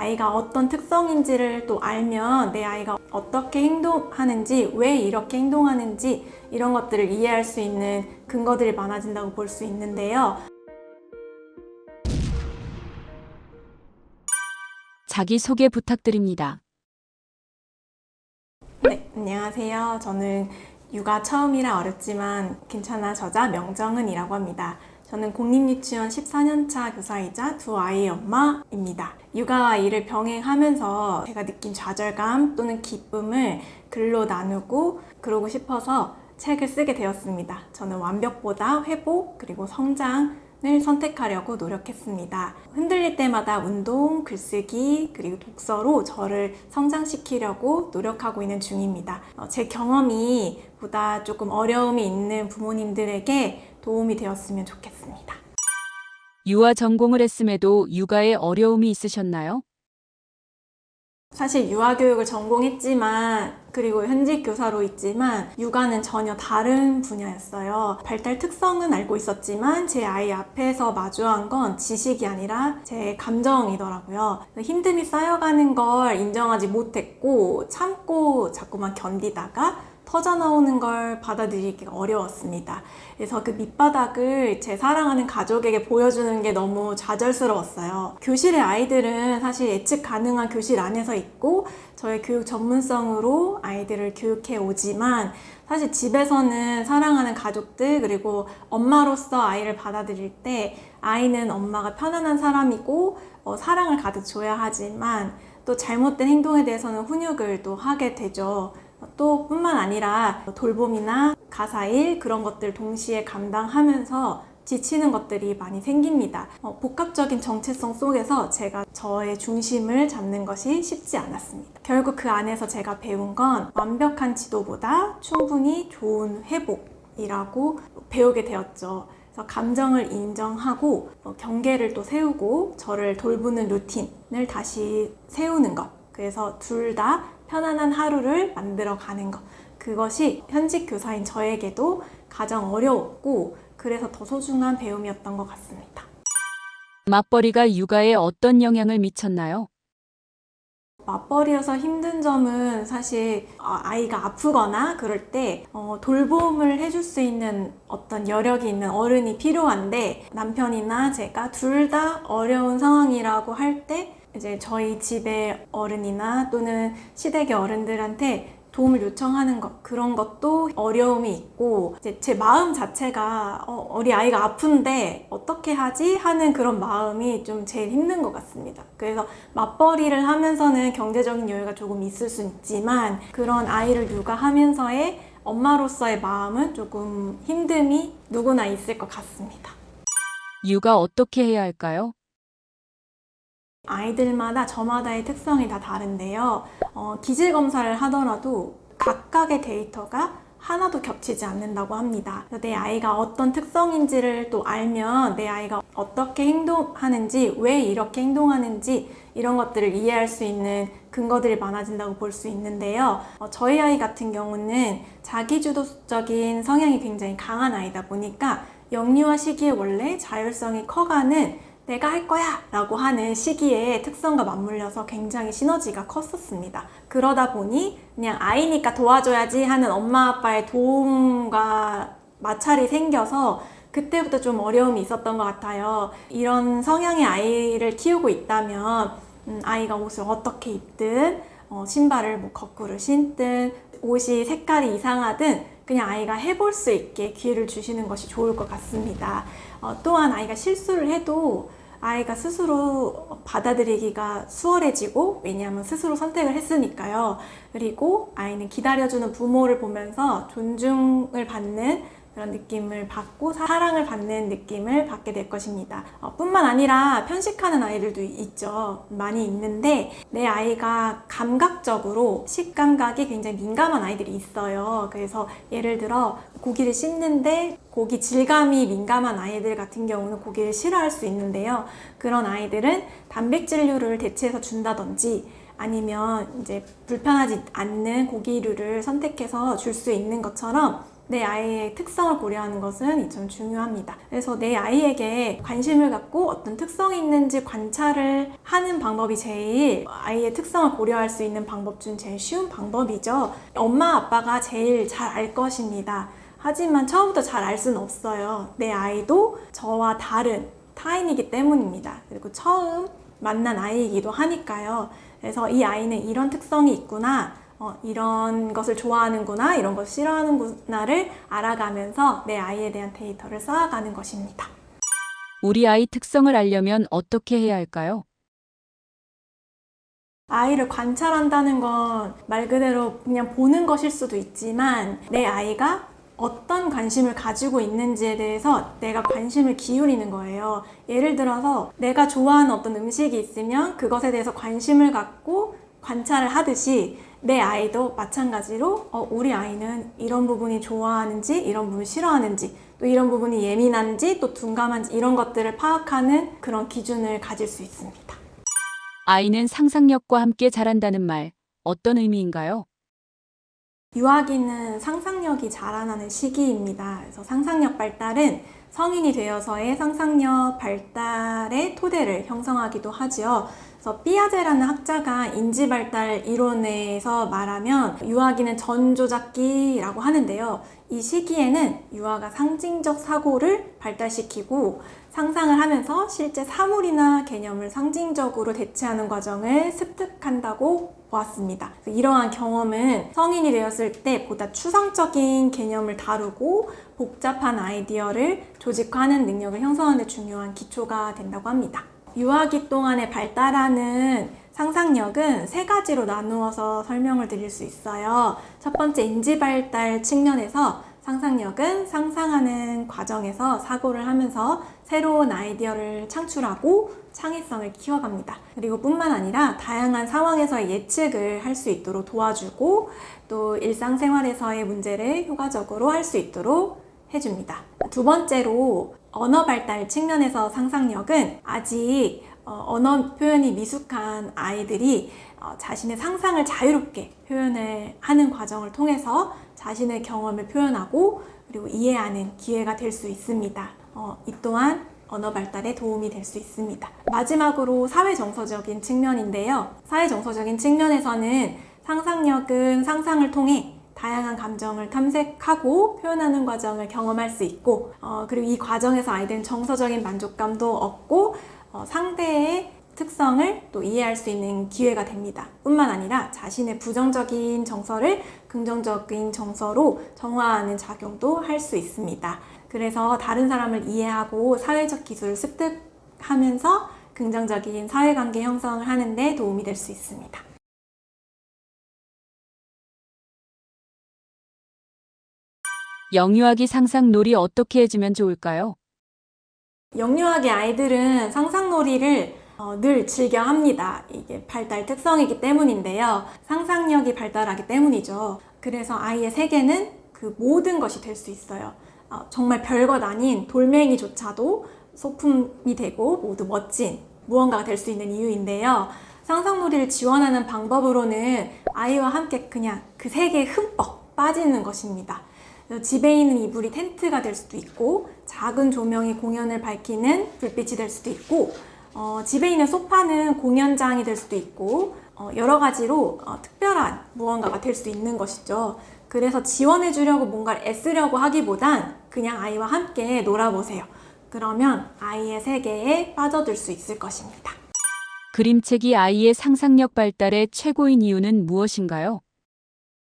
아이가 어떤 특성인지를 또 알면 내 아이가 어떻게 행동하는지, 왜 이렇게 행동하는지 이런 것들을 이해할 수 있는 근거들이 많아진다고 볼 수 있는데요. 자기소개 부탁드립니다. 네, 안녕하세요. 저는 육아 처음이라 어렵지만 괜찮아 저자 명정은이라고 합니다. 저는 공립유치원 14년차 교사이자 두 아이의 엄마입니다. 육아와 일을 병행하면서 제가 느낀 좌절감 또는 기쁨을 글로 나누고 그러고 싶어서 책을 쓰게 되었습니다. 저는 완벽보다 회복 그리고 성장을 선택하려고 노력했습니다. 흔들릴 때마다 운동, 글쓰기, 그리고 독서로 저를 성장시키려고 노력하고 있는 중입니다. 제 경험이 보다 조금 어려움이 있는 부모님들에게 도움이 되었으면 좋겠습니다. 유아 전공을 했음에도 육아에 어려움이 있으셨나요? 사실 유아교육을 전공했지만 그리고 현직 교사로 있지만 육아는 전혀 다른 분야였어요. 발달 특성은 알고 있었지만 제 아이 앞에서 마주한 건 지식이 아니라 제 감정이더라고요. 힘듦이 쌓여가는 걸 인정하지 못했고 참고 자꾸만 견디다가 터져나오는 걸 받아들이기가 어려웠습니다. 그래서 그 밑바닥을 제 사랑하는 가족에게 보여주는 게 너무 좌절스러웠어요. 교실의 아이들은 사실 예측 가능한 교실 안에서 있고 저의 교육 전문성으로 아이들을 교육해 오지만 사실 집에서는 사랑하는 가족들 그리고 엄마로서 아이를 받아들일 때 아이는 엄마가 편안한 사람이고 사랑을 가득 줘야 하지만 또 잘못된 행동에 대해서는 훈육을 또 하게 되죠. 또 뿐만 아니라 돌봄이나 가사일 그런 것들 동시에 감당하면서 지치는 것들이 많이 생깁니다. 복합적인 정체성 속에서 제가 저의 중심을 잡는 것이 쉽지 않았습니다. 결국 그 안에서 제가 배운 건 완벽한 지도보다 충분히 좋은 회복이라고 배우게 되었죠. 그래서 감정을 인정하고 경계를 또 세우고 저를 돌보는 루틴을 다시 세우는 것. 그래서 둘 다 편안한 하루를 만들어 가는 것. 그것이 현직 교사인 저에게도 가장 어려웠고 그래서 더 소중한 배움이었던 것 같습니다. 맞벌이가 육아에 어떤 영향을 미쳤나요? 맞벌이여서 힘든 점은 사실 아이가 아프거나 그럴 때 돌봄을 해줄 수 있는 어떤 여력이 있는 어른이 필요한데 남편이나 제가 둘 다 어려운 상황이라고 할 때 이제 저희 집의 어른이나 또는 시댁의 어른들한테 도움을 요청하는 것 그런 것도 어려움이 있고 이제 제 마음 자체가 우리 아이가 아픈데 어떻게 하지? 하는 그런 마음이 좀 제일 힘든 것 같습니다. 그래서 맞벌이를 하면서는 경제적인 여유가 조금 있을 수 있지만 그런 아이를 육아하면서의 엄마로서의 마음은 조금 힘듦이 누구나 있을 것 같습니다. 육아 어떻게 해야 할까요? 아이들마다 저마다의 특성이 다 다른데요. 기질 검사를 하더라도 각각의 데이터가 하나도 겹치지 않는다고 합니다. 내 아이가 어떤 특성인지를 또 알면 내 아이가 어떻게 행동하는지, 왜 이렇게 행동하는지 이런 것들을 이해할 수 있는 근거들이 많아진다고 볼 수 있는데요. 저희 아이 같은 경우는 자기주도적인 성향이 굉장히 강한 아이다 보니까 영유아 시기에 원래 자율성이 커가는 내가 할 거야 라고 하는 시기에 특성과 맞물려서 굉장히 시너지가 컸었습니다. 그러다 보니 그냥 아이니까 도와줘야지 하는 엄마 아빠의 도움과 마찰이 생겨서 그때부터 좀 어려움이 있었던 것 같아요. 이런 성향의 아이를 키우고 있다면 아이가 옷을 어떻게 입든 신발을 뭐 거꾸로 신든 옷이 색깔이 이상하든 그냥 아이가 해볼 수 있게 기회를 주시는 것이 좋을 것 같습니다. 또한 아이가 실수를 해도 아이가 스스로 받아들이기가 수월해지고 왜냐하면 스스로 선택을 했으니까요. 그리고 아이는 기다려주는 부모를 보면서 존중을 받는 그런 느낌을 받고 사랑을 받는 느낌을 받게 될 것입니다. 뿐만 아니라 편식하는 아이들도 있죠. 많이 있는데 내 아이가 감각적으로 식감각이 굉장히 민감한 아이들이 있어요. 그래서 예를 들어 고기를 씹는데 고기 질감이 민감한 아이들 같은 경우는 고기를 싫어할 수 있는데요. 그런 아이들은 단백질류를 대체해서 준다든지 아니면 이제 불편하지 않는 고기류를 선택해서 줄 수 있는 것처럼 내 아이의 특성을 고려하는 것은 좀 중요합니다. 그래서 내 아이에게 관심을 갖고 어떤 특성이 있는지 관찰을 하는 방법이 제일 아이의 특성을 고려할 수 있는 방법 중 제일 쉬운 방법이죠. 엄마 아빠가 제일 잘 알 것입니다. 하지만 처음부터 잘 알 수는 없어요. 내 아이도 저와 다른 타인이기 때문입니다. 그리고 처음 만난 아이이기도 하니까요. 그래서 이 아이는 이런 특성이 있구나, 이런 것을 좋아하는구나, 이런 것을 싫어하는구나를 알아가면서 내 아이에 대한 데이터를 쌓아가는 것입니다. 우리 아이 특성을 알려면 어떻게 해야 할까요? 아이를 관찰한다는 건 말 그대로 그냥 보는 것일 수도 있지만 내 아이가 어떤 관심을 가지고 있는지에 대해서 내가 관심을 기울이는 거예요. 예를 들어서 내가 좋아하는 어떤 음식이 있으면 그것에 대해서 관심을 갖고 관찰을 하듯이 내 아이도 마찬가지로 우리 아이는 이런 부분이 좋아하는지, 이런 부분이 싫어하는지, 또 이런 부분이 예민한지, 또 둔감한지 이런 것들을 파악하는 그런 기준을 가질 수 있습니다. 아이는 상상력과 함께 자란다는 말, 어떤 의미인가요? 유아기는 상상력이 자라나는 시기입니다. 그래서 상상력 발달은 성인이 되어서의 상상력 발달의 토대를 형성하기도 하지요. 그래서 삐아제라는 학자가 인지발달 이론에서 말하면 유아기는 전조작기라고 하는데요. 이 시기에는 유아가 상징적 사고를 발달시키고 상상을 하면서 실제 사물이나 개념을 상징적으로 대체하는 과정을 습득한다고 보았습니다. 이러한 경험은 성인이 되었을 때 보다 추상적인 개념을 다루고 복잡한 아이디어를 조직화하는 능력을 형성하는 데 중요한 기초가 된다고 합니다. 유아기 동안에 발달하는 상상력은 세 가지로 나누어서 설명을 드릴 수 있어요. 첫 번째, 인지발달 측면에서 상상력은 상상하는 과정에서 사고를 하면서 새로운 아이디어를 창출하고 창의성을 키워갑니다. 그리고 뿐만 아니라 다양한 상황에서의 예측을 할 수 있도록 도와주고 또 일상생활에서의 문제를 효과적으로 할 수 있도록 해줍니다. 두 번째로 언어 발달 측면에서 상상력은 아직 언어 표현이 미숙한 아이들이 자신의 상상을 자유롭게 표현을 하는 과정을 통해서 자신의 경험을 표현하고 그리고 이해하는 기회가 될 수 있습니다. 이 또한 언어 발달에 도움이 될 수 있습니다. 마지막으로 사회정서적인 측면인데요. 사회정서적인 측면에서는 상상력은 상상을 통해 다양한 감정을 탐색하고 표현하는 과정을 경험할 수 있고 그리고 이 과정에서 아이들은 정서적인 만족감도 얻고 상대의 특성을 또 이해할 수 있는 기회가 됩니다. 뿐만 아니라 자신의 부정적인 정서를 긍정적인 정서로 정화하는 작용도 할 수 있습니다. 그래서 다른 사람을 이해하고 사회적 기술을 습득하면서 긍정적인 사회관계 형성을 하는 데 도움이 될 수 있습니다. 영유아기 상상놀이 어떻게 해주면 좋을까요? 영유아기 아이들은 상상놀이를 늘 즐겨 합니다. 이게 발달 특성이기 때문인데요. 상상력이 발달하기 때문이죠. 그래서 아이의 세계는 그 모든 것이 될 수 있어요. 정말 별것 아닌 돌멩이조차도 소품이 되고 모두 멋진 무언가가 될 수 있는 이유인데요. 상상놀이를 지원하는 방법으로는 아이와 함께 그냥 그 세계에 흠뻑 빠지는 것입니다. 집에 있는 이불이 텐트가 될 수도 있고 작은 조명이 공연을 밝히는 불빛이 될 수도 있고 집에 있는 소파는 공연장이 될 수도 있고 여러 가지로 특별한 무언가가 될 수 있는 것이죠. 그래서 지원해 주려고 뭔가를 애쓰려고 하기보단 그냥 아이와 함께 놀아보세요. 그러면 아이의 세계에 빠져들 수 있을 것입니다. 그림책이 아이의 상상력 발달의 최고인 이유는 무엇인가요?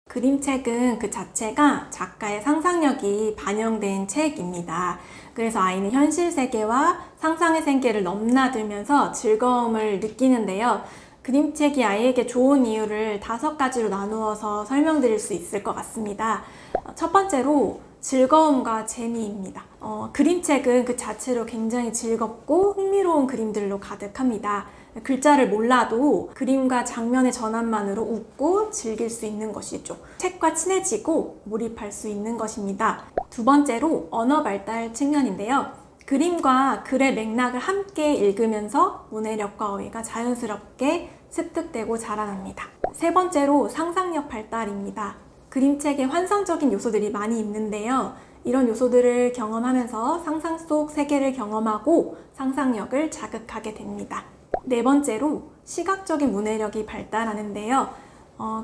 그림책은 그 자체가 작가의 상상력이 반영된 책입니다. 그래서 아이는 현실 세계와 상상의 세계를 넘나들면서 즐거움을 느끼는데요. 그림책이 아이에게 좋은 이유를 5가지로 나누어서 설명드릴 수 있을 것 같습니다. 첫 번째로 즐거움과 재미입니다. 그림책은 그 자체로 굉장히 즐겁고 흥미로운 그림들로 가득합니다. 글자를 몰라도 그림과 장면의 전환만으로 웃고 즐길 수 있는 것이죠. 책과 친해지고 몰입할 수 있는 것입니다. 두 번째로 언어 발달 측면인데요. 그림과 글의 맥락을 함께 읽으면서 문해력과 어휘가 자연스럽게 습득되고 자라납니다. 세 번째로 상상력 발달입니다. 그림책에 환상적인 요소들이 많이 있는데요. 이런 요소들을 경험하면서 상상 속 세계를 경험하고 상상력을 자극하게 됩니다. 네 번째로 시각적인 문해력이 발달하는데요.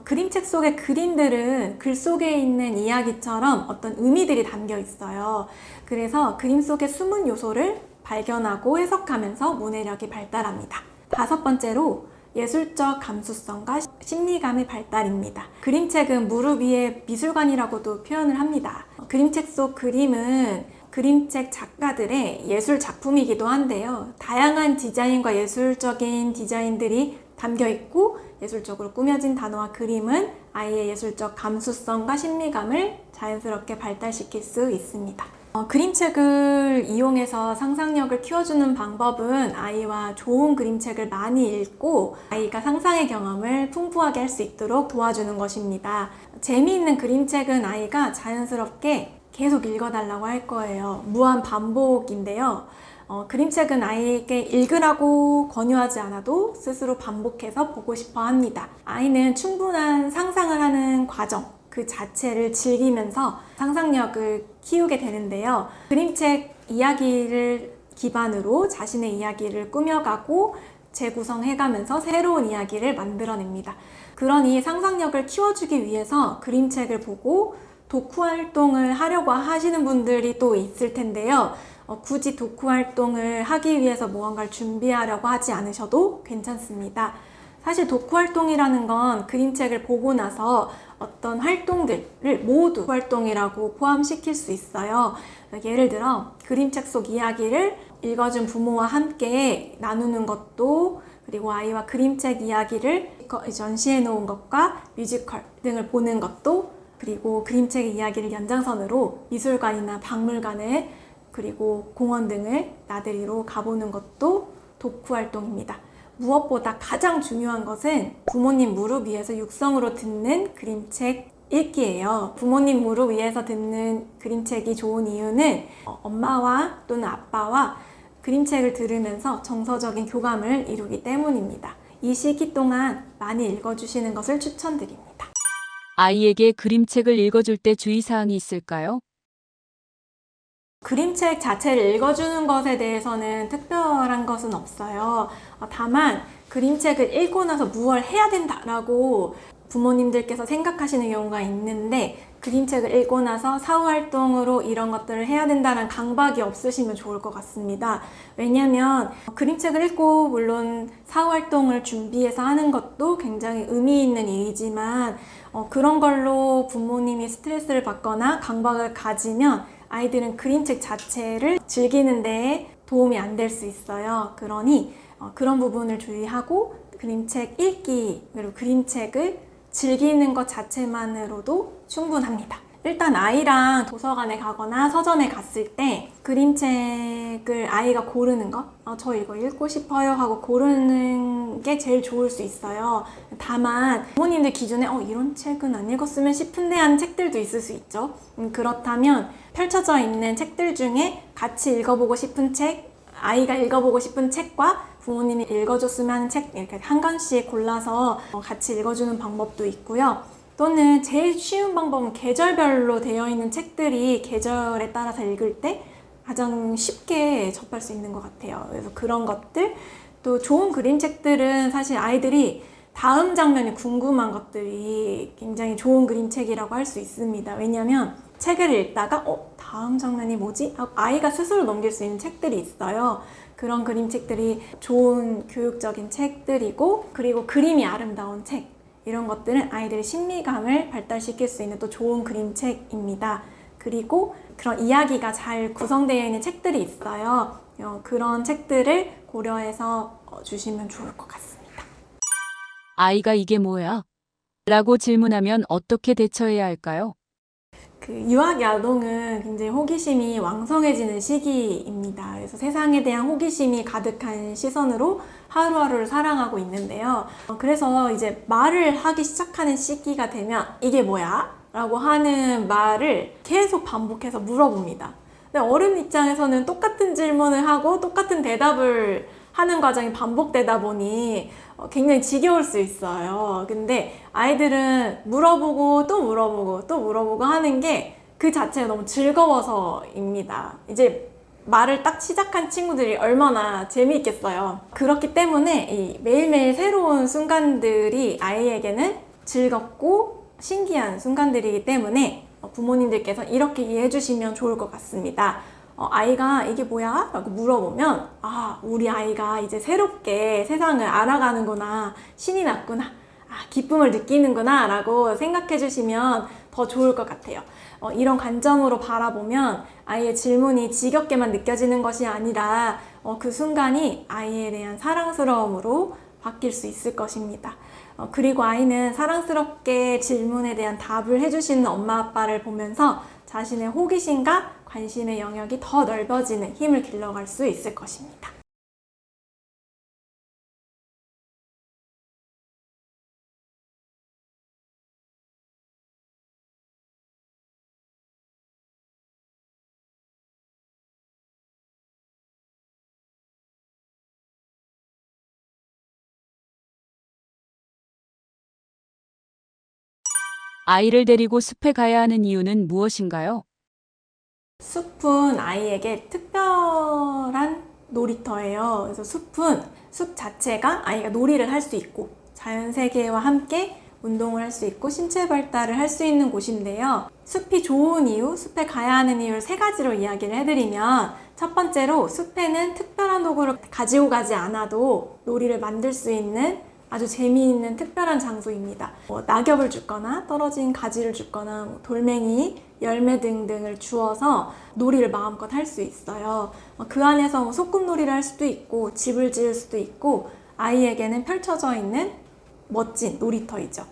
그림책 속의 그림들은 글 속에 있는 이야기처럼 어떤 의미들이 담겨 있어요. 그래서 그림 속의 숨은 요소를 발견하고 해석하면서 문해력이 발달합니다. 다섯 번째로 예술적 감수성과 심리감의 발달입니다. 그림책은 무릎 위에 미술관이라고도 표현을 합니다. 그림책 속 그림은 그림책 작가들의 예술 작품이기도 한데요. 다양한 디자인과 예술적인 디자인들이 담겨 있고 예술적으로 꾸며진 단어와 그림은 아이의 예술적 감수성과 심리감을 자연스럽게 발달시킬 수 있습니다. 그림책을 이용해서 상상력을 키워주는 방법은 아이와 좋은 그림책을 많이 읽고 아이가 상상의 경험을 풍부하게 할 수 있도록 도와주는 것입니다. 재미있는 그림책은 아이가 자연스럽게 계속 읽어달라고 할 거예요. 무한 반복인데요. 그림책은 아이에게 읽으라고 권유하지 않아도 스스로 반복해서 보고 싶어 합니다. 아이는 충분한 상상을 하는 과정, 그 자체를 즐기면서 상상력을 키우게 되는데요. 그림책 이야기를 기반으로 자신의 이야기를 꾸며가고 재구성해가면서 새로운 이야기를 만들어냅니다. 그러니 상상력을 키워주기 위해서 그림책을 보고 독후 활동을 하려고 하시는 분들이 또 있을 텐데요. 굳이 독후 활동을 하기 위해서 무언가를 준비하려고 하지 않으셔도 괜찮습니다. 사실 독후 활동이라는 건 그림책을 보고 나서 어떤 활동들을 모두 활동이라고 포함시킬 수 있어요. 예를 들어 그림책 속 이야기를 읽어준 부모와 함께 나누는 것도, 그리고 아이와 그림책 이야기를 전시해 놓은 것과 뮤지컬 등을 보는 것도, 그리고 그림책 이야기를 연장선으로 미술관이나 박물관을, 그리고 공원 등을 나들이로 가보는 것도 독후 활동입니다. 무엇보다 가장 중요한 것은 부모님 무릎 위에서 육성으로 듣는 그림책 읽기예요. 부모님 무릎 위에서 듣는 그림책이 좋은 이유는 엄마와 또는 아빠와 그림책을 들으면서 정서적인 교감을 이루기 때문입니다. 이 시기 동안 많이 읽어주시는 것을 추천드립니다. 아이에게 그림책을 읽어줄 때 주의사항이 있을까요? 그림책 자체를 읽어주는 것에 대해서는 특별한 것은 없어요. 다만 그림책을 읽고 나서 무엇을 해야 된다라고 부모님들께서 생각하시는 경우가 있는데, 그림책을 읽고 나서 사후활동으로 이런 것들을 해야 된다는 강박이 없으시면 좋을 것 같습니다. 왜냐하면 그림책을 읽고 물론 사후활동을 준비해서 하는 것도 굉장히 의미 있는 일이지만 그런 걸로 부모님이 스트레스를 받거나 강박을 가지면 아이들은 그림책 자체를 즐기는 데에 도움이 안 될 수 있어요. 그러니 그런 부분을 주의하고 그림책 읽기, 그리고 그림책을 즐기는 것 자체만으로도 충분합니다. 일단 아이랑 도서관에 가거나 서점에 갔을 때 그림책을 아이가 고르는 거, 저 이거 읽고 싶어요 하고 고르는 게 제일 좋을 수 있어요. 다만 부모님들 기준에 이런 책은 안 읽었으면 싶은데 하는 책들도 있을 수 있죠. 그렇다면 펼쳐져 있는 책들 중에 같이 읽어보고 싶은 책, 아이가 읽어보고 싶은 책과 부모님이 읽어줬으면 하는 책, 이렇게 한 권씩 골라서 같이 읽어주는 방법도 있고요. 또는 제일 쉬운 방법은 계절별로 되어 있는 책들이 계절에 따라서 읽을 때 가장 쉽게 접할 수 있는 것 같아요. 그래서 그런 것들, 또 좋은 그림책들은 사실 아이들이 다음 장면이 궁금한 것들이 굉장히 좋은 그림책이라고 할 수 있습니다. 왜냐하면 책을 읽다가 다음 장면이 뭐지? 아이가 스스로 넘길 수 있는 책들이 있어요. 그런 그림책들이 좋은 교육적인 책들이고, 그리고 그림이 아름다운 책, 이런 것들은 아이들의 심리감을 발달시킬 수 있는 또 좋은 그림책입니다. 그리고 그런 이야기가 잘 구성되어 있는 책들이 있어요. 그런 책들을 고려해서 주시면 좋을 것 같습니다. 아이가 이게 뭐야? 라고 질문하면 어떻게 대처해야 할까요? 유아야동은 굉장히 호기심이 왕성해지는 시기입니다. 그래서 세상에 대한 호기심이 가득한 시선으로 하루하루를 살아가고 있는데요. 그래서 이제 말을 하기 시작하는 시기가 되면 이게 뭐야? 라고 하는 말을 계속 반복해서 물어봅니다. 근데 어른 입장에서는 똑같은 질문을 하고 똑같은 대답을 하는 과정이 반복되다 보니 굉장히 지겨울 수 있어요. 근데 아이들은 물어보고 또 물어보고 또 물어보고 하는 게 그 자체가 너무 즐거워서입니다. 이제 말을 딱 시작한 친구들이 얼마나 재미있겠어요. 그렇기 때문에 이 매일매일 새로운 순간들이 아이에게는 즐겁고 신기한 순간들이기 때문에 부모님들께서 이렇게 이해해 주시면 좋을 것 같습니다. 아이가 이게 뭐야? 라고 물어보면 우리 아이가 이제 새롭게 세상을 알아가는구나, 신이 났구나, 기쁨을 느끼는구나 라고 생각해 주시면 더 좋을 것 같아요. 이런 관점으로 바라보면 아이의 질문이 지겹게만 느껴지는 것이 아니라 그 순간이 아이에 대한 사랑스러움으로 바뀔 수 있을 것입니다. 그리고 아이는 사랑스럽게 질문에 대한 답을 해주시는 엄마 아빠를 보면서 자신의 호기심과 관심의 영역이 더 넓어지는 힘을 길러갈 수 있을 것입니다. 아이를 데리고 숲에 가야 하는 이유는 무엇인가요? 숲은 아이에게 특별한 놀이터예요. 그래서 숲은 숲 자체가 아이가 놀이를 할 수 있고 자연 세계와 함께 운동을 할 수 있고 신체 발달을 할 수 있는 곳인데요. 숲이 좋은 이유, 숲에 가야 하는 이유를 세 가지로 이야기를 해드리면, 첫 번째로 숲에는 특별한 도구를 가지고 가지 않아도 놀이를 만들 수 있는 아주 재미있는 특별한 장소입니다. 낙엽을 줍거나 떨어진 가지를 줍거나 돌멩이, 열매 등등을 주어서 놀이를 마음껏 할 수 있어요. 그 안에서 소꿉놀이를 할 수도 있고 집을 지을 수도 있고 아이에게는 펼쳐져 있는 멋진 놀이터이죠.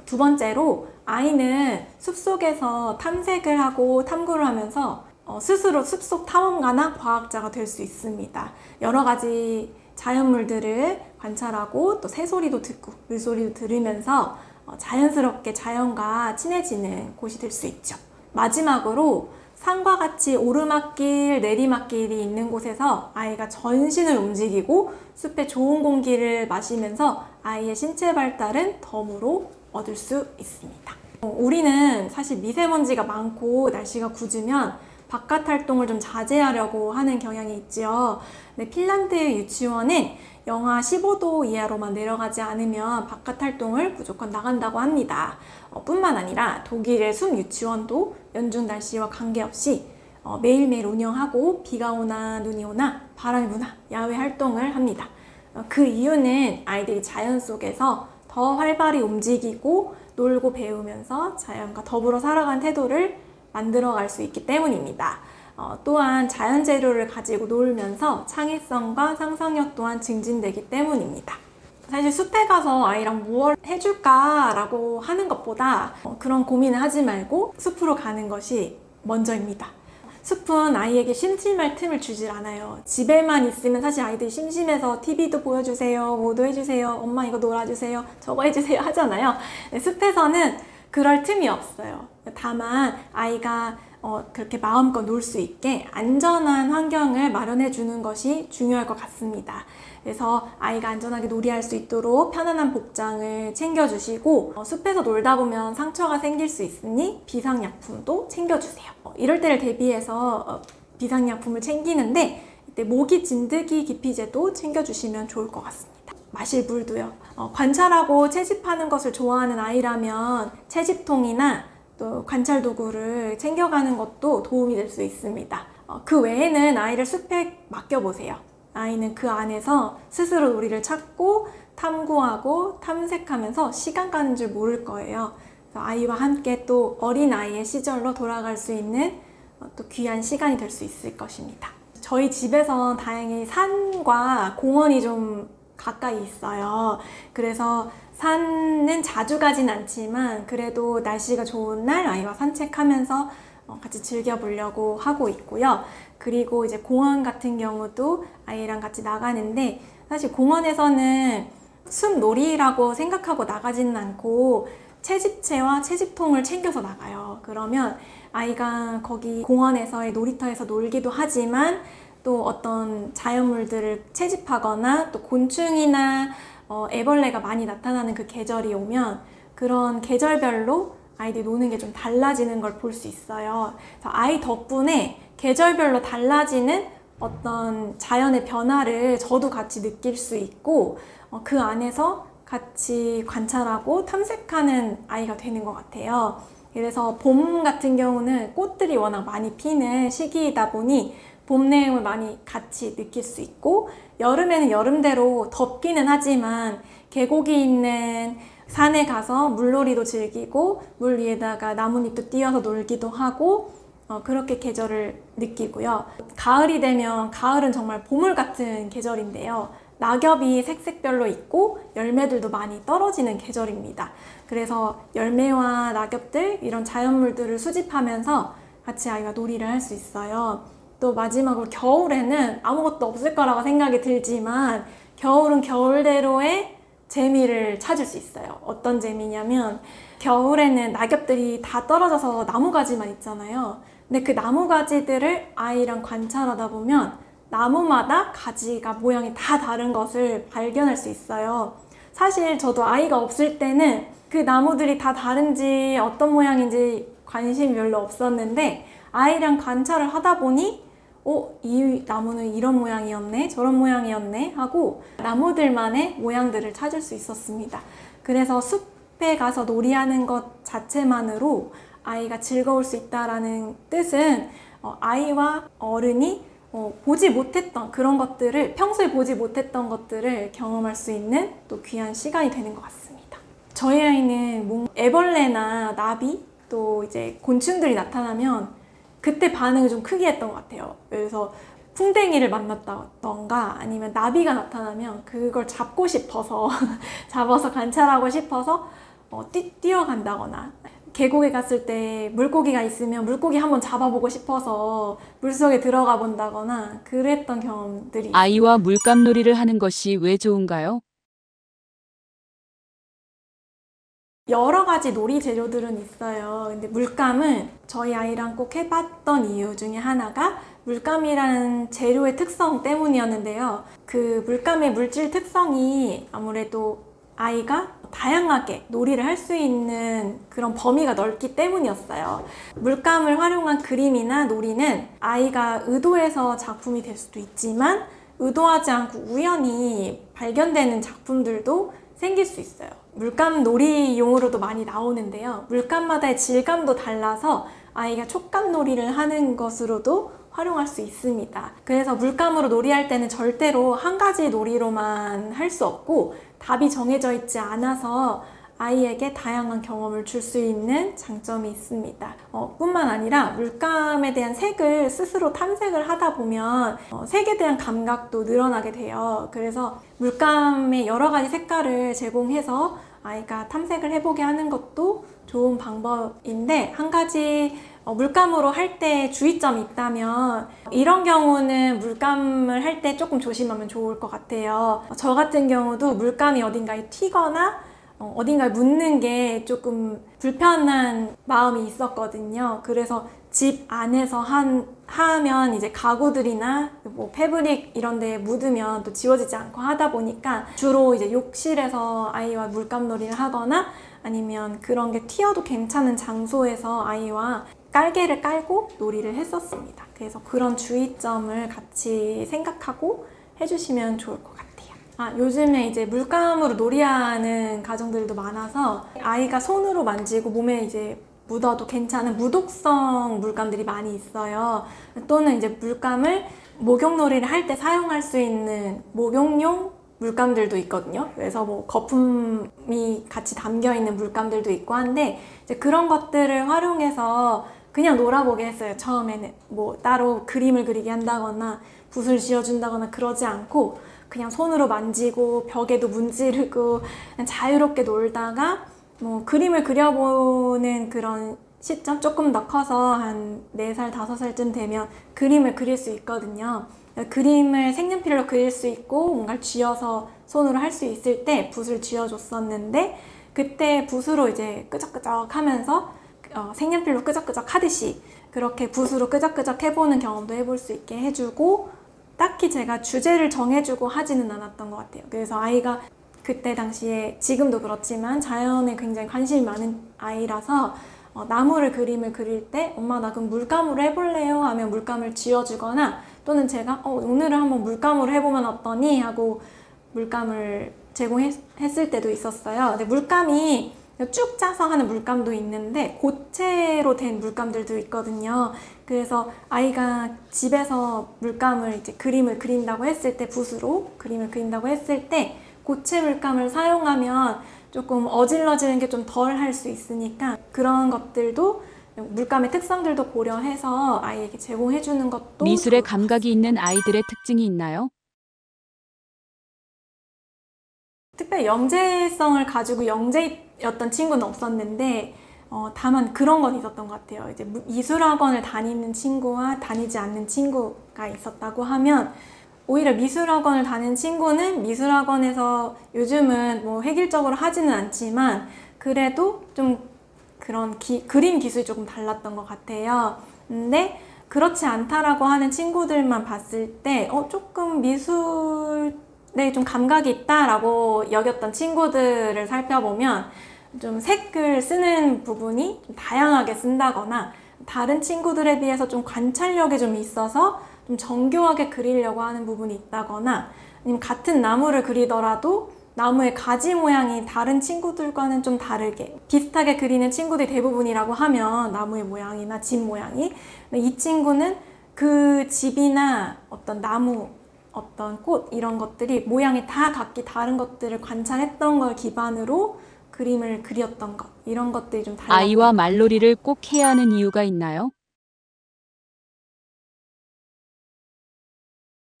두 번째로 아이는 숲속에서 탐색을 하고 탐구를 하면서 스스로 숲속 탐험가나 과학자가 될 수 있습니다. 여러 가지 자연물들을 관찰하고 또 새소리도 듣고 물소리도 들으면서 자연스럽게 자연과 친해지는 곳이 될 수 있죠. 마지막으로 산과 같이 오르막길, 내리막길이 있는 곳에서 아이가 전신을 움직이고 숲의 좋은 공기를 마시면서 아이의 신체 발달은 덤으로 얻을 수 있습니다. 우리는 사실 미세먼지가 많고 날씨가 굳으면 바깥 활동을 좀 자제하려고 하는 경향이 있지요. 근데 핀란드 유치원은 영하 15도 이하로만 내려가지 않으면 바깥 활동을 무조건 나간다고 합니다. 뿐만 아니라 독일의 숲 유치원도 연중 날씨와 관계없이 매일매일 운영하고 비가 오나 눈이 오나 바람이 부나 야외 활동을 합니다. 그 이유는 아이들이 자연 속에서 더 활발히 움직이고 놀고 배우면서 자연과 더불어 살아가는 태도를 만들어갈 수 있기 때문입니다. 또한 자연 재료를 가지고 놀면서 창의성과 상상력 또한 증진되기 때문입니다. 사실 숲에 가서 아이랑 무엇 해줄까라고 하는 것보다 그런 고민을 하지 말고 숲으로 가는 것이 먼저입니다. 숲은 아이에게 심심할 틈을 주질 않아요. 집에만 있으면 사실 아이들이 심심해서 TV도 보여주세요, 뭐도 해주세요, 엄마 이거 놀아주세요, 저거 해주세요 하잖아요. 숲에서는 그럴 틈이 없어요. 다만 아이가 그렇게 마음껏 놀 수 있게 안전한 환경을 마련해 주는 것이 중요할 것 같습니다. 그래서 아이가 안전하게 놀이할 수 있도록 편안한 복장을 챙겨주시고 숲에서 놀다 보면 상처가 생길 수 있으니 비상약품도 챙겨주세요. 이럴 때를 대비해서 비상약품을 챙기는데 이때 모기 진드기 기피제도 챙겨주시면 좋을 것 같습니다. 마실 물도요. 관찰하고 채집하는 것을 좋아하는 아이라면 채집통이나 또 관찰 도구를 챙겨가는 것도 도움이 될 수 있습니다. 그 외에는 아이를 숲에 맡겨보세요. 아이는 그 안에서 스스로 놀이를 찾고 탐구하고 탐색하면서 시간 가는 줄 모를 거예요. 그래서 아이와 함께 또 어린아이의 시절로 돌아갈 수 있는 또 귀한 시간이 될 수 있을 것입니다. 저희 집에서 다행히 산과 공원이 좀 가까이 있어요. 그래서 산은 자주 가진 않지만 그래도 날씨가 좋은 날 아이와 산책하면서 같이 즐겨보려고 하고 있고요. 그리고 이제 공원 같은 경우도 아이랑 같이 나가는데 사실 공원에서는 숲놀이라고 생각하고 나가지는 않고 채집채와 채집통을 챙겨서 나가요. 그러면 아이가 거기 공원에서의 놀이터에서 놀기도 하지만 또 어떤 자연물들을 채집하거나 또 곤충이나 애벌레가 많이 나타나는 그 계절이 오면 그런 계절별로 아이들이 노는 게 좀 달라지는 걸 볼 수 있어요. 그래서 아이 덕분에 계절별로 달라지는 어떤 자연의 변화를 저도 같이 느낄 수 있고 그 안에서 같이 관찰하고 탐색하는 아이가 되는 것 같아요. 그래서 봄 같은 경우는 꽃들이 워낙 많이 피는 시기이다 보니 봄 내음을 많이 같이 느낄 수 있고, 여름에는 여름대로 덥기는 하지만 계곡이 있는 산에 가서 물놀이도 즐기고 물 위에다가 나뭇잎도 띄워서 놀기도 하고 그렇게 계절을 느끼고요. 가을이 되면 가을은 정말 보물 같은 계절인데요. 낙엽이 색색별로 있고 열매들도 많이 떨어지는 계절입니다. 그래서 열매와 낙엽들, 이런 자연물들을 수집하면서 같이 아이가 놀이를 할 수 있어요. 또 마지막으로 겨울에는 아무것도 없을 거라고 생각이 들지만 겨울은 겨울대로의 재미를 찾을 수 있어요. 어떤 재미냐면 겨울에는 낙엽들이 다 떨어져서 나무가지만 있잖아요. 근데 그 나무가지들을 아이랑 관찰하다 보면 나무마다 가지가 모양이 다 다른 것을 발견할 수 있어요. 사실 저도 아이가 없을 때는 그 나무들이 다 다른지 어떤 모양인지 관심이 별로 없었는데 아이랑 관찰을 하다 보니 이 나무는 이런 모양이었네, 저런 모양이었네 하고 나무들만의 모양들을 찾을 수 있었습니다. 그래서 숲에 가서 놀이하는 것 자체만으로 아이가 즐거울 수 있다라는 뜻은 아이와 어른이 보지 못했던 그런 것들을, 평소에 보지 못했던 것들을 경험할 수 있는 또 귀한 시간이 되는 것 같습니다. 저희 아이는 애벌레나 나비, 또 이제 곤충들이 나타나면 그때 반응을 좀 크게 했던 것 같아요. 그래서 풍뎅이를 만났다던가 아니면 나비가 나타나면 그걸 잡고 싶어서 잡아서 관찰하고 싶어서 뛰어간다거나, 계곡에 갔을 때 물고기가 있으면 물고기 한번 잡아보고 싶어서 물속에 들어가 본다거나 그랬던 경험들이 아이와 물감놀이를 하는 것이 왜 좋은가요? 여러 가지 놀이 재료들은 있어요. 근데 물감은 저희 아이랑 꼭 해봤던 이유 중에 하나가 물감이라는 재료의 특성 때문이었는데요. 그 물감의 물질 특성이 아무래도 아이가 다양하게 놀이를 할 수 있는 그런 범위가 넓기 때문이었어요. 물감을 활용한 그림이나 놀이는 아이가 의도해서 작품이 될 수도 있지만 의도하지 않고 우연히 발견되는 작품들도 생길 수 있어요. 물감 놀이용으로도 많이 나오는데요. 물감마다의 질감도 달라서 아이가 촉감 놀이를 하는 것으로도 활용할 수 있습니다. 그래서 물감으로 놀이할 때는 절대로 한 가지 놀이로만 할 수 없고 답이 정해져 있지 않아서 아이에게 다양한 경험을 줄 수 있는 장점이 있습니다. 뿐만 아니라 물감에 대한 색을 스스로 탐색을 하다 보면 색에 대한 감각도 늘어나게 돼요. 그래서 물감의 여러 가지 색깔을 제공해서 아이가 탐색을 해보게 하는 것도 좋은 방법인데, 한 가지 물감으로 할 때 주의점이 있다면 이런 경우는 물감을 할 때 조금 조심하면 좋을 것 같아요. 저 같은 경우도 물감이 어딘가에 튀거나 어딘가에 묻는 게 조금 불편한 마음이 있었거든요. 그래서 집 안에서 하면 이제 가구들이나 뭐 패브릭 이런 데에 묻으면 또 지워지지 않고 하다 보니까 주로 이제 욕실에서 아이와 물감놀이를 하거나 아니면 그런 게 튀어도 괜찮은 장소에서 아이와 깔개를 깔고 놀이를 했었습니다. 그래서 그런 주의점을 같이 생각하고 해주시면 좋을 것 같아요. 요즘에 이제 물감으로 놀이하는 가정들도 많아서 아이가 손으로 만지고 몸에 이제 묻어도 괜찮은 무독성 물감들이 많이 있어요. 또는 이제 물감을 목욕놀이를 할 때 사용할 수 있는 목욕용 물감들도 있거든요. 그래서 뭐 거품이 같이 담겨 있는 물감들도 있고 한데 이제 그런 것들을 활용해서 그냥 놀아보게 했어요. 처음에는 뭐 따로 그림을 그리게 한다거나 붓을 쥐어준다거나 그러지 않고 그냥 손으로 만지고 벽에도 문지르고 그냥 자유롭게 놀다가 뭐 그림을 그려보는 그런 시점, 조금 더 커서 한 4살, 5살쯤 되면 그림을 그릴 수 있거든요. 그림을 색연필로 그릴 수 있고 뭔가를 쥐어서 손으로 할 수 있을 때 붓을 쥐어줬었는데, 그때 붓으로 이제 끄적끄적 하면서 색연필로 끄적끄적 하듯이 그렇게 붓으로 끄적끄적 해보는 경험도 해볼 수 있게 해주고, 딱히 제가 주제를 정해주고 하지는 않았던 것 같아요. 그래서 아이가 그때 당시에 지금도 그렇지만 자연에 굉장히 관심이 많은 아이라서 나무를 그림을 그릴 때 엄마 나 그럼 물감으로 해볼래요? 하면 물감을 쥐어주거나 또는 제가 오늘은 한번 물감으로 해보면 어떠니? 하고 물감을 제공했을 때도 있었어요. 근데 물감이 쭉 짜서 하는 물감도 있는데 고체로 된 물감들도 있거든요. 그래서 아이가 집에서 물감을 이제 그림을 그린다고 했을 때 붓으로 그림을 그린다고 했을 때 고체 물감을 사용하면 조금 어질러지는 게 좀 덜 할 수 있으니까 그런 것들도 물감의 특성들도 고려해서 아이에게 제공해 주는 것도 미술에 좋을 것 감각이 있는 아이들의 특징이 있나요? 특별히 영재성을 가지고 영재였던 친구는 없었는데 다만 그런 건 있었던 것 같아요. 이제 미술학원을 다니는 친구와 다니지 않는 친구가 있었다고 하면 오히려 미술학원을 다니는 친구는 미술학원에서 요즘은 뭐 획일적으로 하지는 않지만 그래도 좀 그런 그림 기술이 조금 달랐던 것 같아요. 근데 그렇지 않다라고 하는 친구들만 봤을 때 조금 미술에 좀 감각이 있다라고 여겼던 친구들을 살펴보면 좀 색을 쓰는 부분이 좀 다양하게 쓴다거나 다른 친구들에 비해서 좀 관찰력이 좀 있어서 좀 정교하게 그리려고 하는 부분이 있다거나 아니면 같은 나무를 그리더라도 나무의 가지 모양이 다른 친구들과는 좀 다르게 비슷하게 그리는 친구들이 대부분이라고 하면 나무의 모양이나 집 모양이 이 친구는 그 집이나 어떤 나무, 어떤 꽃 이런 것들이 모양이 다 각기 다른 것들을 관찰했던 걸 기반으로 그림을 그렸던 것 이런 것들이 좀 달랐던 아이와 것 같아요. 말놀이를 꼭 해야 하는 이유가 있나요?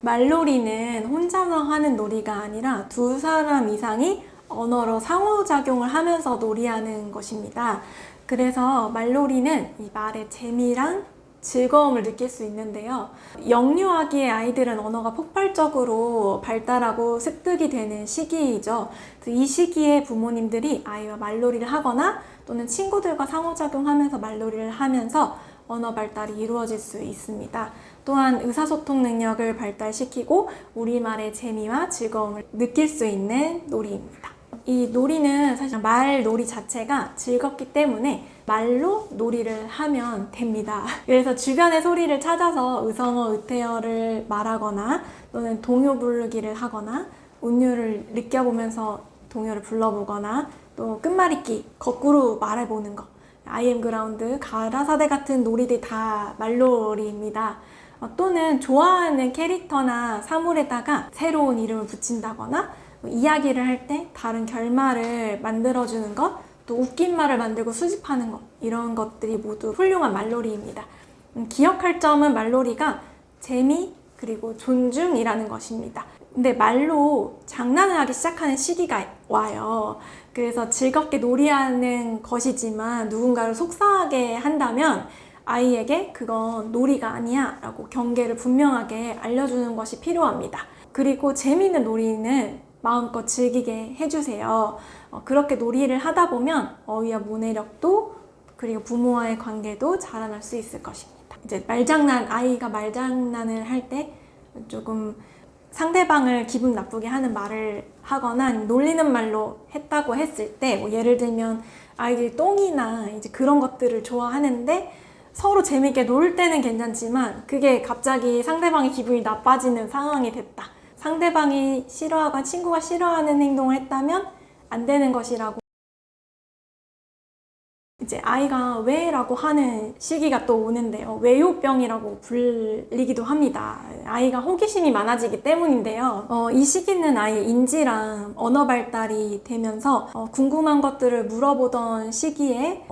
말놀이는 혼자서 하는 놀이가 아니라 두 사람 이상이 언어로 상호작용을 하면서 놀이하는 것입니다. 그래서 말놀이는 이 말의 재미랑 즐거움을 느낄 수 있는데요. 영유아기의 아이들은 언어가 폭발적으로 발달하고 습득이 되는 시기이죠. 이 시기에 부모님들이 아이와 말놀이를 하거나 또는 친구들과 상호작용하면서 말놀이를 하면서 언어 발달이 이루어질 수 있습니다. 또한 의사소통 능력을 발달시키고 우리말의 재미와 즐거움을 느낄 수 있는 놀이입니다. 이 놀이는 사실 말놀이 자체가 즐겁기 때문에 말로 놀이를 하면 됩니다. 그래서 주변의 소리를 찾아서 의성어, 의태어를 말하거나 또는 동요 부르기를 하거나 운율을 느껴보면서 동요를 불러보거나 또 끝말잇기, 거꾸로 말해보는 거 I am 그라운드, 가라사대 같은 놀이들 다 말놀이입니다. 또는 좋아하는 캐릭터나 사물에다가 새로운 이름을 붙인다거나 이야기를 할 때 다른 결말을 만들어주는 것, 또 웃긴 말을 만들고 수집하는 것 이런 것들이 모두 훌륭한 말놀이입니다. 기억할 점은 말놀이가 재미 그리고 존중이라는 것입니다. 근데 말로 장난을 하기 시작하는 시기가 와요. 그래서 즐겁게 놀이하는 것이지만 누군가를 속상하게 한다면 아이에게 그건 놀이가 아니야 라고 경계를 분명하게 알려주는 것이 필요합니다. 그리고 재미있는 놀이는 마음껏 즐기게 해주세요. 그렇게 놀이를 하다 보면 어휘와 문해력도 그리고 부모와의 관계도 자라날 수 있을 것입니다. 이제 아이가 말장난을 할 때 조금 상대방을 기분 나쁘게 하는 말을 하거나 놀리는 말로 했다고 했을 때 뭐 예를 들면 아이들이 똥이나 이제 그런 것들을 좋아하는데 서로 재밌게 놀 때는 괜찮지만 그게 갑자기 상대방의 기분이 나빠지는 상황이 됐다. 상대방이 싫어하거나 친구가 싫어하는 행동을 했다면 안 되는 것이라고 이제 아이가 왜라고 하는 시기가 또 오는데요. 왜요병이라고 불리기도 합니다. 아이가 호기심이 많아지기 때문인데요. 이 시기는 아이의 인지랑 언어 발달이 되면서 궁금한 것들을 물어보던 시기에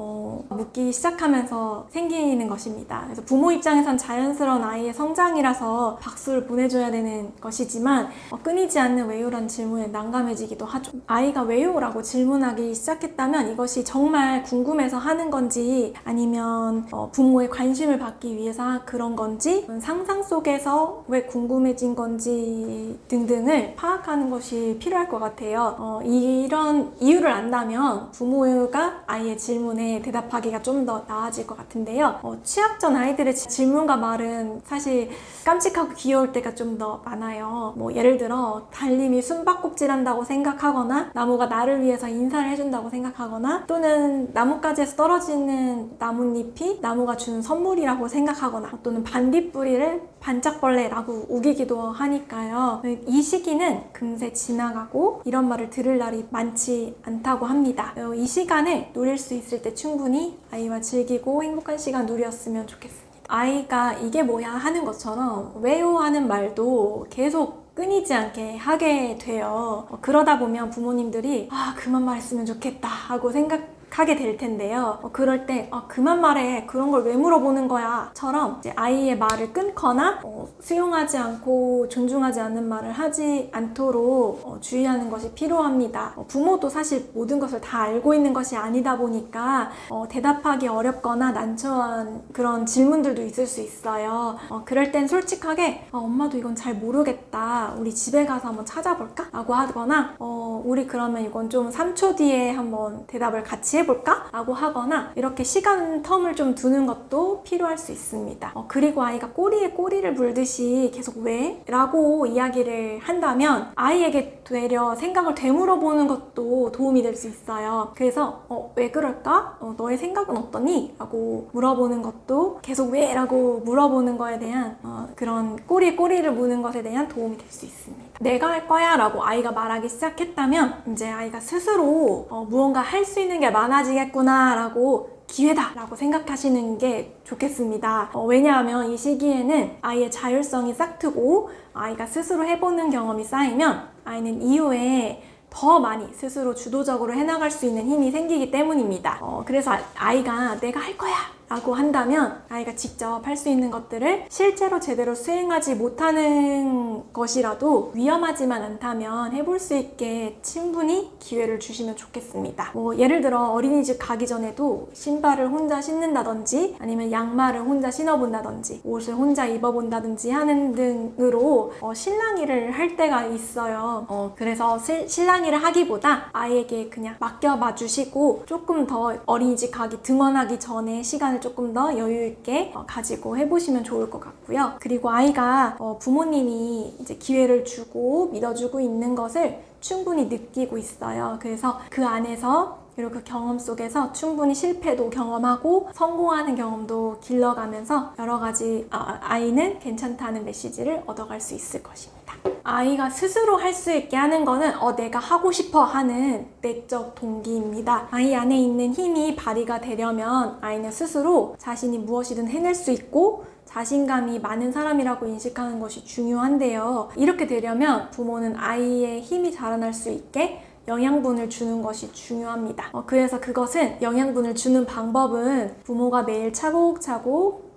묻기 시작하면서 생기는 것입니다. 그래서 부모 입장에선 자연스러운 아이의 성장이라서 박수를 보내줘야 되는 것이지만 끊이지 않는 왜요라는 질문에 난감해지기도 하죠. 아이가 왜요라고 질문하기 시작했다면 이것이 정말 궁금해서 하는 건지 아니면 부모의 관심을 받기 위해서 그런 건지 상상 속에서 왜 궁금해진 건지 등등을 파악하는 것이 필요할 것 같아요. 이런 이유를 안다면 부모가 아이의 질문에 대답하기가 좀 더 나아질 것 같은데요. 취학 전 아이들의 질문과 말은 사실 깜찍하고 귀여울 때가 좀 더 많아요. 예를 들어 달님이 숨바꼭질한다고 생각하거나 나무가 나를 위해서 인사를 해준다고 생각하거나 또는 나뭇가지에서 떨어지는 나뭇잎이 나무가 주는 선물이라고 생각하거나 또는 반딧불이를 반짝벌레라고 우기기도 하니까요. 이 시기는 금세 지나가고 이런 말을 들을 날이 많지 않다고 합니다. 이 시간을 누릴 수 있을 때 충분히 아이와 즐기고 행복한 시간 누렸으면 좋겠습니다. 아이가 이게 뭐야 하는 것처럼 왜요 하는 말도 계속 끊이지 않게 하게 돼요. 그러다 보면 부모님들이 그만 말했으면 좋겠다 하고 생각하게 될 텐데요. 그럴 때 그만 말해, 그런 걸 왜 물어보는 거야 처럼 이제 아이의 말을 끊거나 수용하지 않고 존중하지 않는 말을 하지 않도록 주의하는 것이 필요합니다. 부모도 사실 모든 것을 다 알고 있는 것이 아니다 보니까 대답하기 어렵거나 난처한 그런 질문들도 있을 수 있어요. 그럴 땐 솔직하게 엄마도 이건 잘 모르겠다, 우리 집에 가서 한번 찾아볼까? 라고 하거나 우리 그러면 이건 좀 3초 뒤에 한번 대답을 같이 해볼까? 라고 하거나 이렇게 시간 텀을 좀 두는 것도 필요할 수 있습니다. 그리고 아이가 꼬리에 꼬리를 물듯이 계속 왜? 라고 이야기를 한다면 아이에게 되려 생각을 되물어보는 것도 도움이 될 수 있어요. 그래서 왜 그럴까? 너의 생각은 어떠니? 라고 물어보는 것도 계속 왜? 라고 물어보는 거에 대한 그런 꼬리에 꼬리를 무는 것에 대한 도움이 될 수 있습니다. 내가 할 거야 라고 아이가 말하기 시작했다면 이제 아이가 스스로 무언가 할 수 있는 게 많아지겠구나 라고 기회다 라고 생각하시는 게 좋겠습니다. 왜냐하면 이 시기에는 아이의 자율성이 싹트고 아이가 스스로 해보는 경험이 쌓이면 아이는 이후에 더 많이 스스로 주도적으로 해나갈 수 있는 힘이 생기기 때문입니다. 그래서 아이가 내가 할 거야 라고 한다면 아이가 직접 할 수 있는 것들을 실제로 제대로 수행하지 못하는 것이라도 위험하지만 않다면 해볼 수 있게 충분히 기회를 주시면 좋겠습니다. 예를 들어 어린이집 가기 전에도 신발을 혼자 신는다든지 아니면 양말을 혼자 신어본다든지 옷을 혼자 입어본다든지 하는 등으로 실랑이를 할 때가 있어요. 그래서 실랑이를 하기보다 아이에게 그냥 맡겨봐 주시고 조금 더 어린이집 가기 등원하기 전에 시간을 조금 더 여유 있게 가지고 해보시면 좋을 것 같고요. 그리고 아이가 부모님이 이제 기회를 주고 믿어주고 있는 것을 충분히 느끼고 있어요. 그래서 그 안에서 그리고 그 경험 속에서 충분히 실패도 경험하고 성공하는 경험도 길러가면서 여러 가지 아이는 괜찮다는 메시지를 얻어갈 수 있을 것입니다. 아이가 스스로 할 수 있게 하는 거는 내가 하고 싶어 하는 내적 동기입니다. 아이 안에 있는 힘이 발휘가 되려면 아이는 스스로 자신이 무엇이든 해낼 수 있고 자신감이 많은 사람이라고 인식하는 것이 중요한데요. 이렇게 되려면 부모는 아이의 힘이 자라날 수 있게 영양분을 주는 것이 중요합니다. 그래서 그것은 영양분을 주는 방법은 부모가 매일 차곡차곡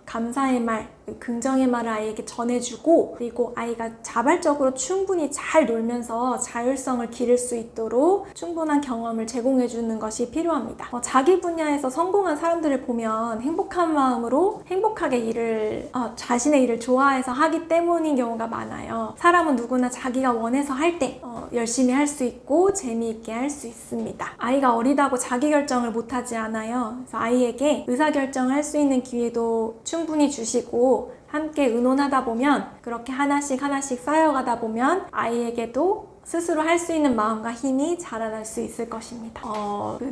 감사의 말, 긍정의 말을 아이에게 전해주고 그리고 아이가 자발적으로 충분히 잘 놀면서 자율성을 기를 수 있도록 충분한 경험을 제공해주는 것이 필요합니다. 자기 분야에서 성공한 사람들을 보면 행복한 마음으로 행복하게 자신의 일을 좋아해서 하기 때문인 경우가 많아요. 사람은 누구나 자기가 원해서 할 때 열심히 할 수 있고 재미있게 할 수 있습니다. 아이가 어리다고 자기 결정을 못하지 않아요. 그래서 아이에게 의사결정을 할 수 있는 기회도 충분히 주시고 함께 의논하다 보면 그렇게 하나씩 쌓여가다 보면 아이에게도 스스로 할 수 있는 마음과 힘이 자라날 수 있을 것입니다.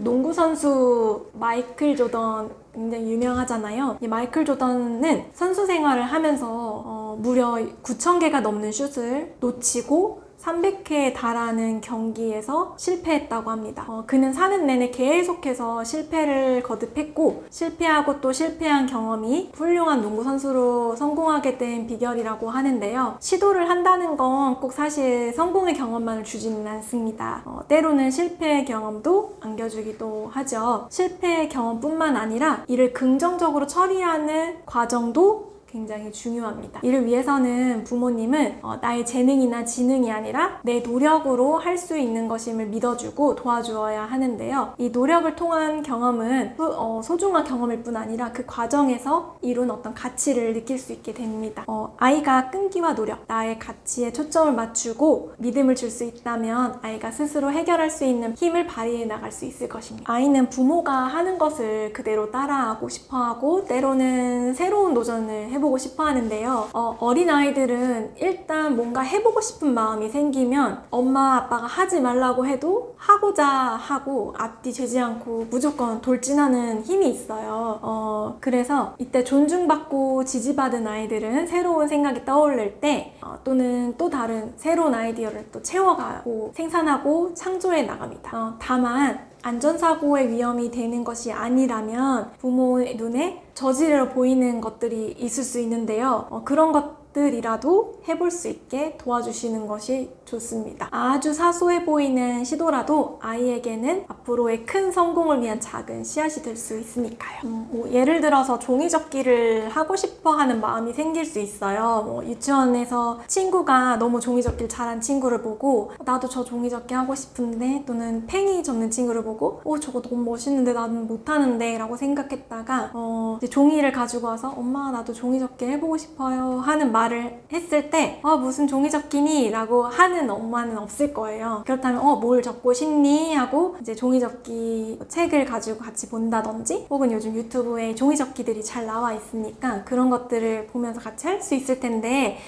농구 선수 마이클 조던 굉장히 유명하잖아요. 이 마이클 조던은 선수 생활을 하면서 무려 9,000개가 넘는 슛을 놓치고 300회에 달하는 경기에서 실패했다고 합니다. 그는 사는 내내 계속해서 실패를 거듭했고 실패하고 또 실패한 경험이 훌륭한 농구 선수로 성공하게 된 비결이라고 하는데요. 시도를 한다는 건 꼭 사실 성공의 경험만을 주지는 않습니다. 때로는 실패의 경험도 안겨주기도 하죠. 실패의 경험뿐만 아니라 이를 긍정적으로 처리하는 과정도 굉장히 중요합니다. 이를 위해서는 부모님은 나의 재능이나 지능이 아니라 내 노력으로 할 수 있는 것임을 믿어주고 도와주어야 하는데요. 이 노력을 통한 경험은 소중한 경험일 뿐 아니라 그 과정에서 이룬 어떤 가치를 느낄 수 있게 됩니다. 아이가 끈기와 노력, 나의 가치에 초점을 맞추고 믿음을 줄 수 있다면 아이가 스스로 해결할 수 있는 힘을 발휘해 나갈 수 있을 것입니다. 아이는 부모가 하는 것을 그대로 따라하고 싶어하고 때로는 새로운 도전을 해보고 싶어 하는데요. 어린아이들은 일단 뭔가 해보고 싶은 마음이 생기면 엄마 아빠가 하지 말라고 해도 하고자 하고 앞뒤 재지 않고 무조건 돌진하는 힘이 있어요. 그래서 이때 존중받고 지지받은 아이들은 새로운 생각이 떠오를 때 또는 또 다른 새로운 아이디어를 또 채워가고 생산하고 창조해 나갑니다. 다만 안전사고의 위험이 되는 것이 아니라면 부모의 눈에 저지르러 보이는 것들이 있을 수 있는데요. 그런 것들이라도 해볼 수 있게 도와주시는 것이 좋습니다. 아주 사소해 보이는 시도라도 아이에게는 앞으로의 큰 성공을 위한 작은 씨앗이 될 수 있으니까요. 예를 들어서 종이접기를 하고 싶어 하는 마음이 생길 수 있어요. 유치원에서 친구가 너무 종이접기를 잘한 친구를 보고 나도 저 종이접기 하고 싶은데, 또는 팽이 접는 친구를 보고 저거 너무 멋있는데 나는 못하는데 라고 생각했다가 이제 종이를 가지고 와서 엄마 나도 종이접기 해보고 싶어요 하는 말을 했을 때 무슨 종이접기니? 라고 하는 엄마는 없을 거예요. 그렇다면 뭘 접고 싶니? 하고 이제 종이접기 책을 가지고 같이 본다든지, 혹은 요즘 유튜브에 종이접기들이 잘 나와 있으니까 그런 것들을 보면서 같이 할 수 있을 텐데,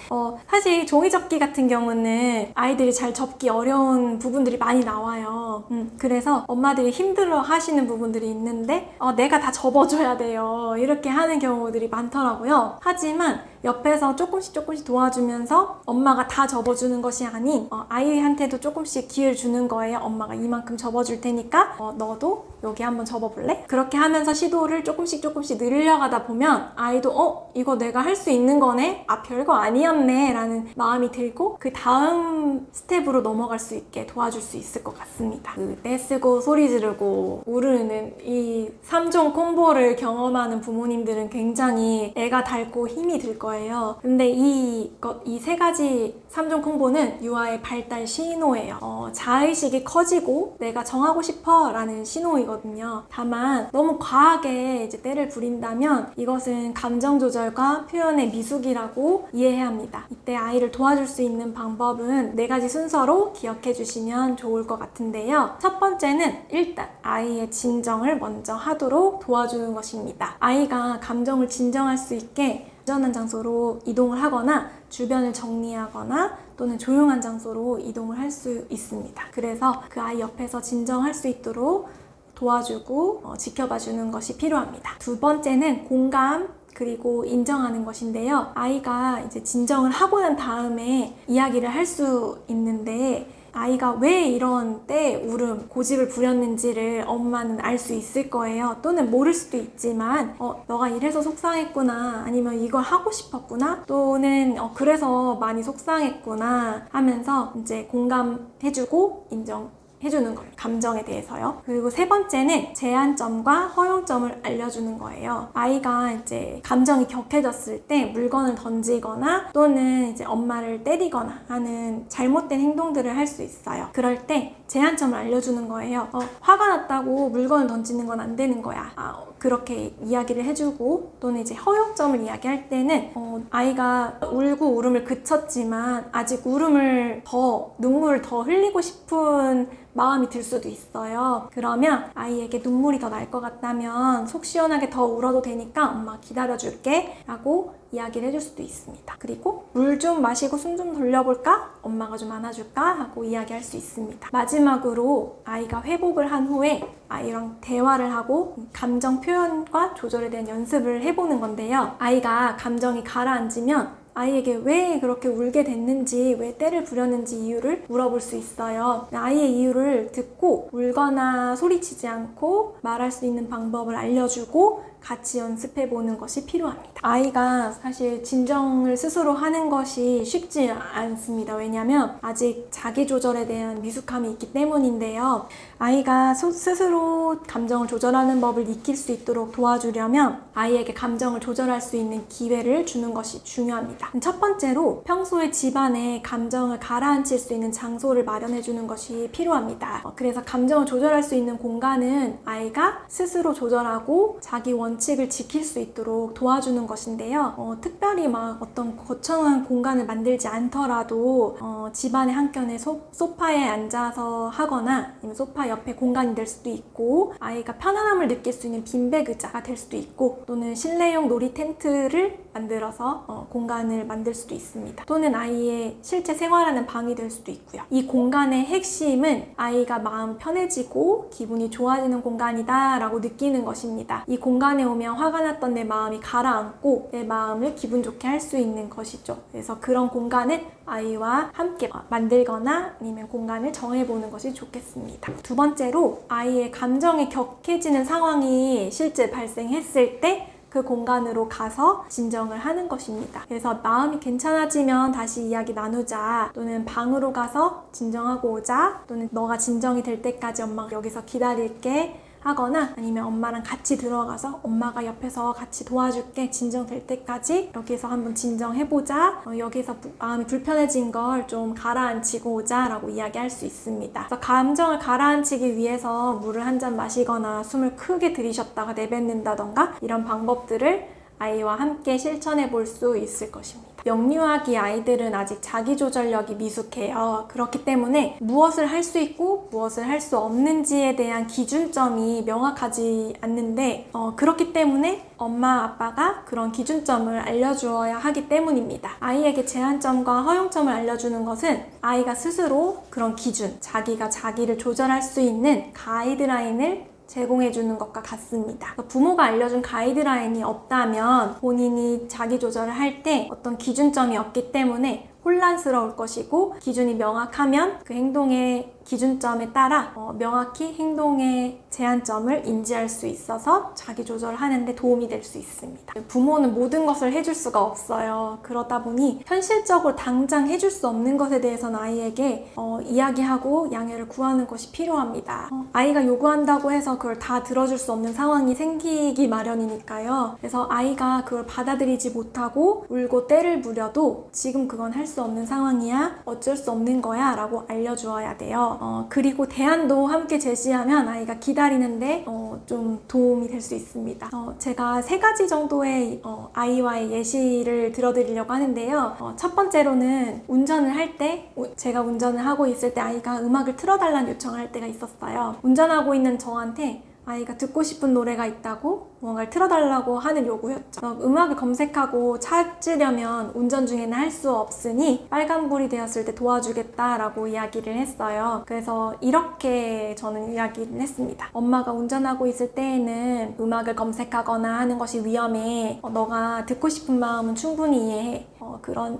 사실 종이접기 같은 경우는 아이들이 잘 접기 어려운 부분들이 많이 나와요. 그래서 엄마들이 힘들어 하시는 부분들이 있는데 내가 다 접어줘야 돼요 이렇게 하는 경우들이 많더라고요. 하지만 옆에서 조금씩 도와주면서 엄마가 다 접어주는 것이 아닌 아이한테도 조금씩 기회를 주는 거예요. 엄마가 이만큼 접어줄 테니까 너도 여기 한번 접어볼래? 그렇게 하면서 시도를 조금씩 늘려가다 보면 아이도 이거 내가 할 수 있는 거네? 별거 아니었네 라는 마음이 들고 그 다음 스텝으로 넘어갈 수 있게 도와줄 수 있을 것 같습니다. 떼쓰고 소리 지르고 우르는 이 3종 콤보를 경험하는 부모님들은 굉장히 애가 닳고 힘이 들 거예요. 근데 이 세 가지 3종 콤보는 유아의 발달 신호예요. 자의식이 커지고 내가 정하고 싶어 라는 신호이거든요. 다만 너무 과하게 이제 때를 부린다면 이것은 감정 조절과 표현의 미숙이라고 이해해야 합니다. 이때 아이를 도와줄 수 있는 방법은 4가지 순서로 기억해 주시면 좋을 것 같은데요. 첫 번째는 일단 아이의 진정을 먼저 하도록 도와주는 것입니다. 아이가 감정을 진정할 수 있게 안전한 장소로 이동을 하거나 주변을 정리하거나 또는 조용한 장소로 이동을 할 수 있습니다. 그래서 그 아이 옆에서 진정할 수 있도록 도와주고 지켜봐주는 것이 필요합니다. 두 번째는 공감 그리고 인정하는 것인데요. 아이가 이제 진정을 하고 난 다음에 이야기를 할 수 있는데, 아이가 왜 이런 때 울음, 고집을 부렸는지를 엄마는 알 수 있을 거예요. 또는 모를 수도 있지만 너가 이래서 속상했구나, 아니면 이걸 하고 싶었구나, 또는 그래서 많이 속상했구나 하면서 이제 공감해주고 인정해주는 거예요. 감정에 대해서요. 그리고 세 번째는 제한점과 허용점을 알려주는 거예요. 아이가 이제 감정이 격해졌을 때 물건을 던지거나 또는 이제 엄마를 때리거나 하는 잘못된 행동들을 할 수 있어요. 그럴 때 제한점을 알려주는 거예요. 화가 났다고 물건을 던지는 건 안 되는 거야. 그렇게 이야기를 해주고, 또는 이제 허용점을 이야기할 때는 아이가 울고 울음을 그쳤지만 아직 눈물을 더 흘리고 싶은 마음이 들 수도 있어요. 그러면 아이에게 눈물이 더 날 것 같다면 속 시원하게 더 울어도 되니까 엄마 기다려줄게 라고 이야기를 해줄 수도 있습니다. 그리고 물 좀 마시고 숨 좀 돌려볼까? 엄마가 좀 안아줄까? 하고 이야기할 수 있습니다. 마지막으로 아이가 회복을 한 후에 아이랑 대화를 하고 감정 표현과 조절에 대한 연습을 해보는 건데요. 아이가 감정이 가라앉으면 아이에게 왜 그렇게 울게 됐는지, 왜 때를 부렸는지 이유를 물어볼 수 있어요. 아이의 이유를 듣고 울거나 소리치지 않고 말할 수 있는 방법을 알려주고 같이 연습해 보는 것이 필요합니다. 아이가 사실 진정을 스스로 하는 것이 쉽지 않습니다. 왜냐하면 아직 자기 조절에 대한 미숙함이 있기 때문인데요. 아이가 스스로 감정을 조절하는 법을 익힐 수 있도록 도와주려면 아이에게 감정을 조절할 수 있는 기회를 주는 것이 중요합니다. 첫 번째로 평소에 집안에 감정을 가라앉힐 수 있는 장소를 마련해 주는 것이 필요합니다. 그래서 감정을 조절할 수 있는 공간은 아이가 스스로 조절하고 자기 원칙을 지킬 수 있도록 도와주는 것인데요. 특별히 막 어떤 거창한 공간을 만들지 않더라도 집안의 한켠에 소파에 앉아서 하거나 아니면 소파 옆에 공간이 될 수도 있고 아이가 편안함을 느낄 수 있는 빈백 의자가 될 수도 있고 또는 실내용 놀이 텐트를 만들어서 공간을 만들 수도 있습니다. 또는 아이의 실제 생활하는 방이 될 수도 있고요. 이 공간의 핵심은 아이가 마음 편해지고 기분이 좋아지는 공간이다 라고 느끼는 것입니다. 이 공간에 오면 화가 났던 내 마음이 가라앉고 내 마음을 기분 좋게 할 수 있는 것이죠. 그래서 그런 공간을 아이와 함께 만들거나 아니면 공간을 정해보는 것이 좋겠습니다. 두 번째로 아이의 감정이 격해지는 상황이 실제 발생했을 때 그 공간으로 가서 진정을 하는 것입니다. 그래서 마음이 괜찮아지면 다시 이야기 나누자, 또는 방으로 가서 진정하고 오자, 또는 너가 진정이 될 때까지 엄마가 여기서 기다릴게 하거나 아니면 엄마랑 같이 들어가서 엄마가 옆에서 같이 도와줄게, 진정될 때까지 여기서 한번 진정해보자, 여기서 마음이 불편해진 걸 좀 가라앉히고 오자 라고 이야기할 수 있습니다. 그래서 감정을 가라앉히기 위해서 물을 한 잔 마시거나 숨을 크게 들이쉬었다가 내뱉는다던가 이런 방법들을 아이와 함께 실천해 볼 수 있을 것입니다. 영유아기 아이들은 아직 자기조절력이 미숙해요. 그렇기 때문에 무엇을 할 수 있고 무엇을 할 수 없는지에 대한 기준점이 명확하지 않는데 그렇기 때문에 엄마 아빠가 그런 기준점을 알려주어야 하기 때문입니다. 아이에게 제한점과 허용점을 알려주는 것은 아이가 스스로 그런 기준, 자기가 자기를 조절할 수 있는 가이드라인을 제공해주는 것과 같습니다. 부모가 알려준 가이드라인이 없다면 본인이 자기 조절을 할 때 어떤 기준점이 없기 때문에 혼란스러울 것이고, 기준이 명확하면 그 행동의 기준점에 따라 명확히 행동의 제한점을 인지할 수 있어서 자기 조절을 하는데 도움이 될 수 있습니다. 부모는 모든 것을 해줄 수가 없어요. 그러다 보니 현실적으로 당장 해줄 수 없는 것에 대해서는 아이에게 이야기하고 양해를 구하는 것이 필요합니다. 아이가 요구한다고 해서 그걸 다 들어줄 수 없는 상황이 생기기 마련이니까요. 그래서 아이가 그걸 받아들이지 못하고 울고 떼를 부려도 지금 그건 할 수 없는 상황이야, 어쩔 수 없는 거야 라고 알려주어야 돼요. 그리고 대안도 함께 제시하면 아이가 기다리는데 좀 도움이 될 수 있습니다. 제가 3가지 정도의 아이와의 예시를 들어드리려고 하는데요. 첫 번째로는 운전을 할 때, 제가 운전을 하고 있을 때 아이가 음악을 틀어달라는 요청을 할 때가 있었어요. 운전하고 있는 저한테 아이가 듣고 싶은 노래가 있다고 뭔가를 틀어달라고 하는 요구였죠. 음악을 검색하고 찾으려면 운전 중에는 할 수 없으니 빨간불이 되었을 때 도와주겠다라고 이야기를 했어요. 그래서 이렇게 저는 이야기를 했습니다. 엄마가 운전하고 있을 때에는 음악을 검색하거나 하는 것이 위험해. 너가 듣고 싶은 마음은 충분히 이해해.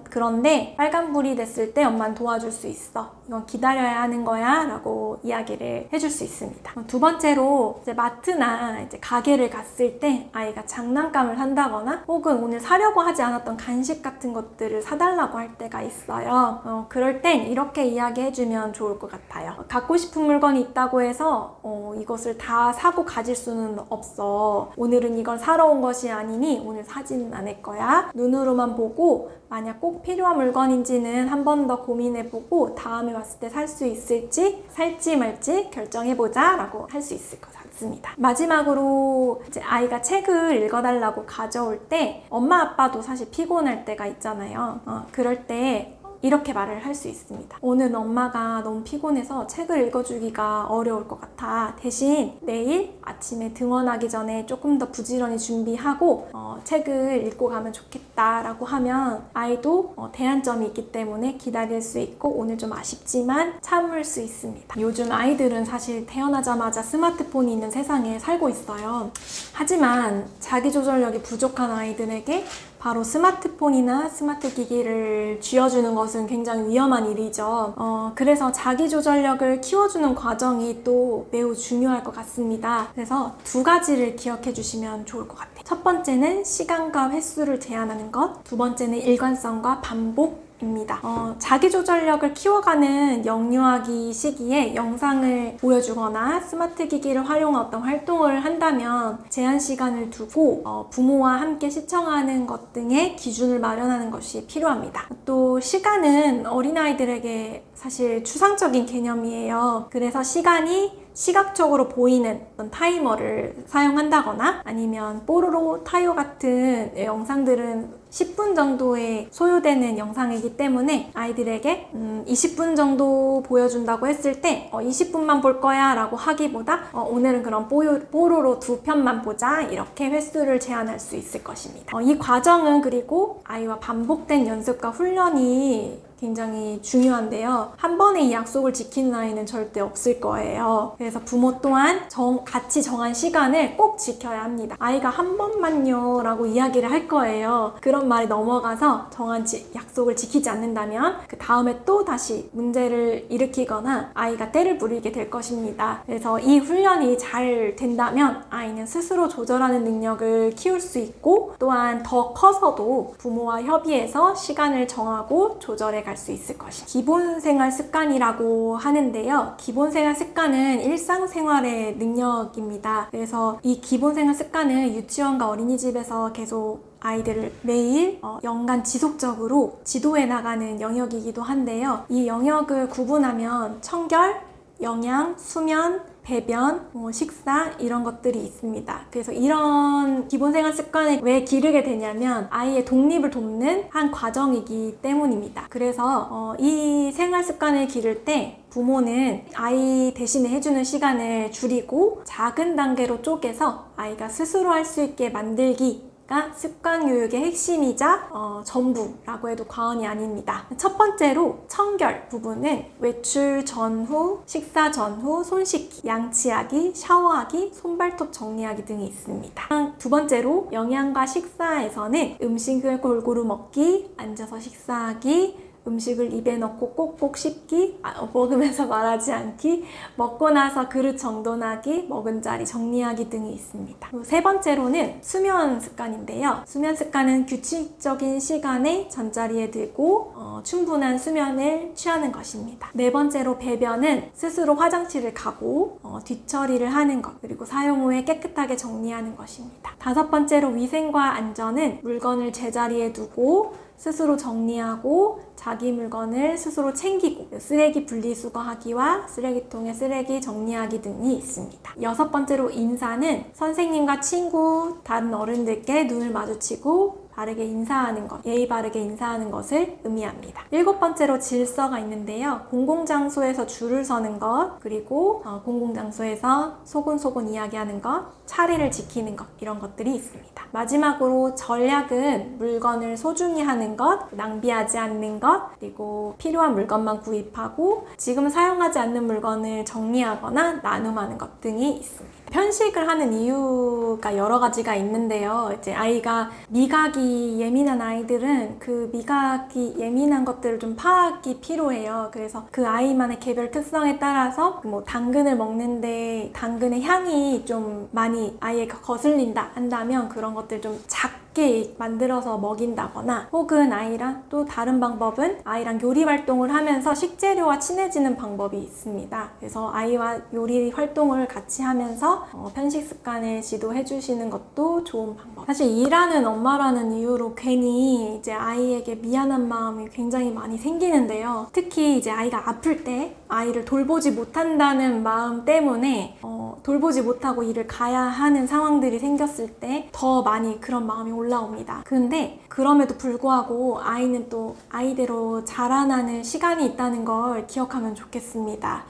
그런데 빨간불이 됐을 때 엄마는 도와줄 수 있어. 이건 기다려야 하는 거야 라고 이야기를 해줄 수 있습니다. 두 번째로 이제 마트나 이제 가게를 갔을 때 아이가 장난감을 산다거나 혹은 오늘 사려고 하지 않았던 간식 같은 것들을 사달라고 할 때가 있어요. 그럴 땐 이렇게 이야기해주면 좋을 것 같아요. 갖고 싶은 물건이 있다고 해서 이것을 다 사고 가질 수는 없어. 오늘은 이걸 사러 온 것이 아니니 오늘 사지는 않을 거야. 눈으로만 보고 만약 꼭 필요한 물건인지는 한 번 더 고민해보고 다음에 왔을 때 살 수 있을지 살지 말지 결정해보자 라고 할 수 있을 것 같습니다. 마지막으로 이제 아이가 책을 읽어달라고 가져올 때 엄마 아빠도 사실 피곤할 때가 있잖아요. 그럴 때 이렇게 말을 할 수 있습니다. 오늘 엄마가 너무 피곤해서 책을 읽어주기가 어려울 것 같아. 대신 내일 아침에 등원하기 전에 조금 더 부지런히 준비하고 책을 읽고 가면 좋겠다 라고 하면 아이도 대안점이 있기 때문에 기다릴 수 있고 오늘 좀 아쉽지만 참을 수 있습니다. 요즘 아이들은 사실 태어나자마자 스마트폰이 있는 세상에 살고 있어요. 하지만 자기조절력이 부족한 아이들에게 바로 스마트폰이나 스마트 기기를 쥐어주는 것은 굉장히 위험한 일이죠. 그래서 자기조절력을 키워주는 과정이 또 매우 중요할 것 같습니다. 그래서 두 가지를 기억해 주시면 좋을 것 같아요. 첫 번째는 시간과 횟수를 제한하는 것, 두 번째는 일관성과 반복입니다. 자기조절력을 키워가는 영유아기 시기에 영상을 보여주거나 스마트 기기를 활용한 어떤 활동을 한다면 제한 시간을 두고 부모와 함께 시청하는 것 등의 기준을 마련하는 것이 필요합니다. 또 시간은 어린아이들에게 사실 추상적인 개념이에요. 그래서 시간이 시각적으로 보이는 어떤 타이머를 사용한다거나 아니면 뽀로로, 타요 같은 영상들은 10분 정도에 소요되는 영상이기 때문에 아이들에게 20분 정도 보여준다고 했을 때 20분만 볼 거야 라고 하기보다 오늘은 그럼 뽀로로 2편만 보자, 이렇게 횟수를 제한할 수 있을 것입니다. 이 과정은 그리고 아이와 반복된 연습과 훈련이 굉장히 중요한데요. 한 번에 이 약속을 지키는 아이는 절대 없을 거예요. 그래서 부모 또한 같이 정한 시간을 꼭 지켜야 합니다. 아이가 한 번만요 라고 이야기를 할 거예요. 그런 말이 넘어가서 정한 약속을 지키지 않는다면 그 다음에 또 다시 문제를 일으키거나 아이가 때를 부리게 될 것입니다. 그래서 이 훈련이 잘 된다면 아이는 스스로 조절하는 능력을 키울 수 있고 또한 더 커서도 부모와 협의해서 시간을 정하고 조절해 갈 수 있을 것입니다. 기본생활 습관이라고 하는데요. 기본생활 습관은 일상생활의 능력입니다. 그래서 이 기본생활 습관은 유치원과 어린이집에서 계속 아이들을 매일 연간 지속적으로 지도해 나가는 영역이기도 한데요. 이 영역을 구분하면 청결, 영양, 수면, 배변, 식사 이런 것들이 있습니다. 그래서 이런 기본생활 습관을 왜 기르게 되냐면 아이의 독립을 돕는 한 과정이기 때문입니다. 그래서 이 생활 습관을 기를 때 부모는 아이 대신에 해주는 시간을 줄이고 작은 단계로 쪼개서 아이가 스스로 할 수 있게 만들기 가 습관 교육의 핵심이자 전부라고 해도 과언이 아닙니다. 첫 번째로 청결 부분은 외출 전후, 식사 전후, 손 씻기, 양치하기, 샤워하기, 손발톱 정리하기 등이 있습니다. 두 번째로 영양과 식사에서는 음식을 골고루 먹기, 앉아서 식사하기, 음식을 입에 넣고 꼭꼭 씹기, 먹으면서 말하지 않기, 먹고 나서 그릇 정돈하기, 먹은 자리 정리하기 등이 있습니다. 그리고 세 번째로는 수면 습관인데요. 수면 습관은 규칙적인 시간에 잠자리에 들고 충분한 수면을 취하는 것입니다. 네 번째로 배변은 스스로 화장실을 가고 뒷처리를 하는 것, 그리고 사용 후에 깨끗하게 정리하는 것입니다. 다섯 번째로 위생과 안전은 물건을 제자리에 두고 스스로 정리하고 자기 물건을 스스로 챙기고 쓰레기 분리수거하기와 쓰레기통에 쓰레기 정리하기 등이 있습니다. 여섯 번째로 인사는 선생님과 친구, 다른 어른들께 눈을 마주치고 바르게 인사하는 것, 예의 바르게 인사하는 것을 의미합니다. 일곱 번째로 질서가 있는데요. 공공장소에서 줄을 서는 것, 그리고 공공장소에서 소곤소곤 이야기하는 것, 차례를 지키는 것, 이런 것들이 있습니다. 마지막으로 전략은 물건을 소중히 하는 것, 낭비하지 않는 것, 그리고 필요한 물건만 구입하고 지금 사용하지 않는 물건을 정리하거나 나눔하는 것 등이 있습니다. 편식을 하는 이유가 여러 가지가 있는데요. 이제 아이가 미각이 예민한 아이들은 그 미각이 예민한 것들을 좀 파악이 필요해요. 그래서 그 아이만의 개별 특성에 따라서 뭐 당근을 먹는데 당근의 향이 좀 많이 아이에게 거슬린다 한다면 그런 것들 좀 작게 만들어서 먹인다거나, 혹은 아이랑 또 다른 방법은 아이랑 요리 활동을 하면서 식재료와 친해지는 방법이 있습니다. 그래서 아이와 요리 활동을 같이 하면서 편식 습관을 지도해 주시는 것도 좋은 방법. 사실 일하는 엄마라는 이유로 괜히 이제 아이에게 미안한 마음이 굉장히 많이 생기는데요. 특히 이제 아이가 아플 때 아이를 돌보지 못한다는 마음 때문에 돌보지 못하고 일을 가야 하는 상황들이 생겼을 때 더 많이 그런 마음이 올라옵니다. 근데 그럼에도 불구하고 아이는 또 아이대로 자라나는 시간이 있다는 걸 기억하면 좋겠습니다.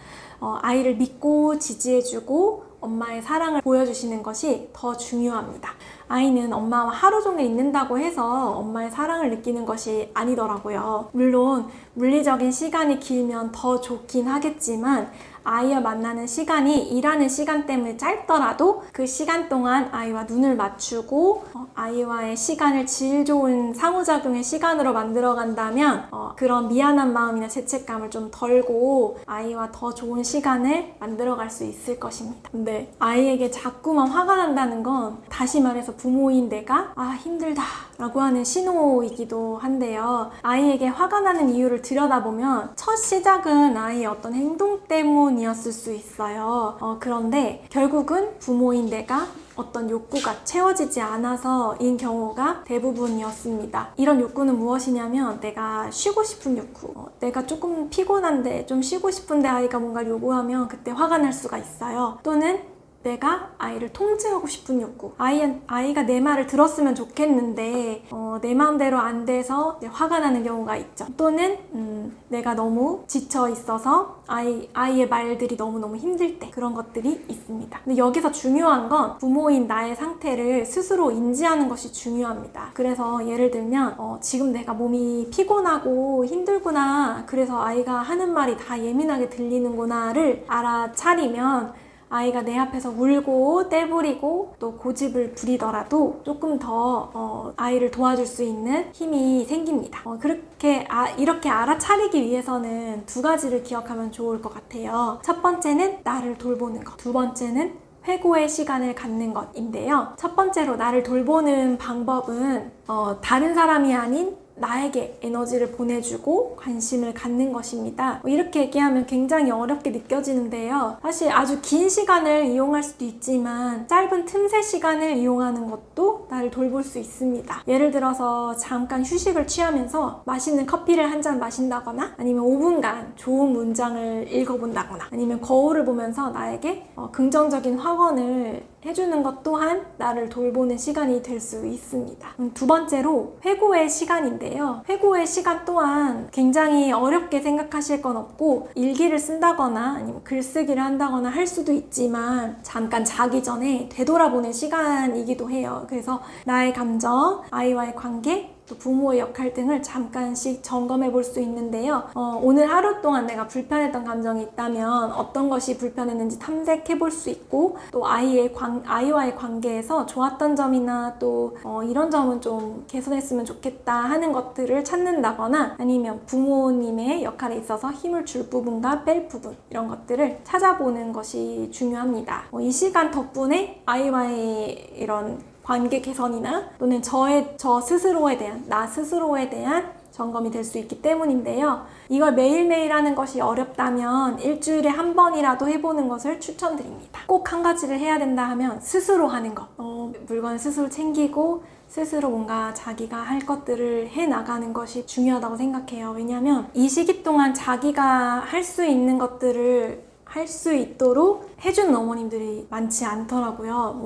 아이를 믿고 지지해주고 엄마의 사랑을 보여주시는 것이 더 중요합니다. 아이는 엄마와 하루 종일 있는다고 해서 엄마의 사랑을 느끼는 것이 아니더라고요. 물론 물리적인 시간이 길면 더 좋긴 하겠지만 아이와 만나는 시간이 일하는 시간 때문에 짧더라도 그 시간 동안 아이와 눈을 맞추고 아이와의 시간을 질 좋은 상호작용의 시간으로 만들어 간다면 그런 미안한 마음이나 죄책감을 좀 덜고 아이와 더 좋은 시간을 만들어 갈 수 있을 것입니다. 근데 아이에게 자꾸만 화가 난다는 건 다시 말해서 부모인 내가 힘들다 라고 하는 신호이기도 한데요. 아이에게 화가 나는 이유를 들여다보면 첫 시작은 아이의 어떤 행동 때문이었을 수 있어요. 그런데 결국은 부모인 내가 어떤 욕구가 채워지지 않아서인 경우가 대부분이었습니다. 이런 욕구는 무엇이냐면 내가 쉬고 싶은 욕구, 내가 조금 피곤한데 좀 쉬고 싶은데 아이가 뭔가 요구하면 그때 화가 날 수가 있어요. 또는 내가 아이를 통제하고 싶은 욕구, 아이가 내 말을 들었으면 좋겠는데 내 마음대로 안 돼서 이제 화가 나는 경우가 있죠. 또는 내가 너무 지쳐 있어서 아이의 말들이 너무너무 힘들 때 그런 것들이 있습니다. 근데 여기서 중요한 건 부모인 나의 상태를 스스로 인지하는 것이 중요합니다. 그래서 예를 들면 지금 내가 몸이 피곤하고 힘들구나, 그래서 아이가 하는 말이 다 예민하게 들리는구나를 알아차리면 아이가 내 앞에서 울고 떼부리고 또 고집을 부리더라도 조금 더 아이를 도와줄 수 있는 힘이 생깁니다. 이렇게 알아차리기 위해서는 두 가지를 기억하면 좋을 것 같아요. 첫 번째는 나를 돌보는 것, 두 번째는 회고의 시간을 갖는 것인데요. 첫 번째로 나를 돌보는 방법은 다른 사람이 아닌 나에게 에너지를 보내주고 관심을 갖는 것입니다. 이렇게 얘기하면 굉장히 어렵게 느껴지는데요. 사실 아주 긴 시간을 이용할 수도 있지만 짧은 틈새 시간을 이용하는 것도 나를 돌볼 수 있습니다. 예를 들어서 잠깐 휴식을 취하면서 맛있는 커피를 한 잔 마신다거나 아니면 5분간 좋은 문장을 읽어본다거나 아니면 거울을 보면서 나에게 긍정적인 확언을 해주는 것 또한 나를 돌보는 시간이 될 수 있습니다. 두 번째로 회고의 시간인데요. 회고의 시간 또한 굉장히 어렵게 생각하실 건 없고 일기를 쓴다거나 아니면 글쓰기를 한다거나 할 수도 있지만 잠깐 자기 전에 되돌아보는 시간이기도 해요. 그래서 나의 감정, 아이와의 관계, 또 부모의 역할 등을 잠깐씩 점검해 볼 수 있는데요. 오늘 하루 동안 내가 불편했던 감정이 있다면 어떤 것이 불편했는지 탐색해 볼 수 있고 또 아이와의 관계에서 좋았던 점이나 또 이런 점은 좀 개선했으면 좋겠다 하는 것들을 찾는다거나 아니면 부모님의 역할에 있어서 힘을 줄 부분과 뺄 부분 이런 것들을 찾아보는 것이 중요합니다. 이 시간 덕분에 아이와의 이런 관계 개선이나 또는 나 스스로에 대한 점검이 될 수 있기 때문인데요. 이걸 매일매일 하는 것이 어렵다면 일주일에 한 번이라도 해보는 것을 추천드립니다. 꼭 한 가지를 해야 된다 하면 스스로 하는 것. 물건을 스스로 챙기고 스스로 뭔가 자기가 할 것들을 해나가는 것이 중요하다고 생각해요. 왜냐하면 이 시기 동안 자기가 할 수 있는 것들을 할 수 있도록 해주는 어머님들이 많지 않더라고요.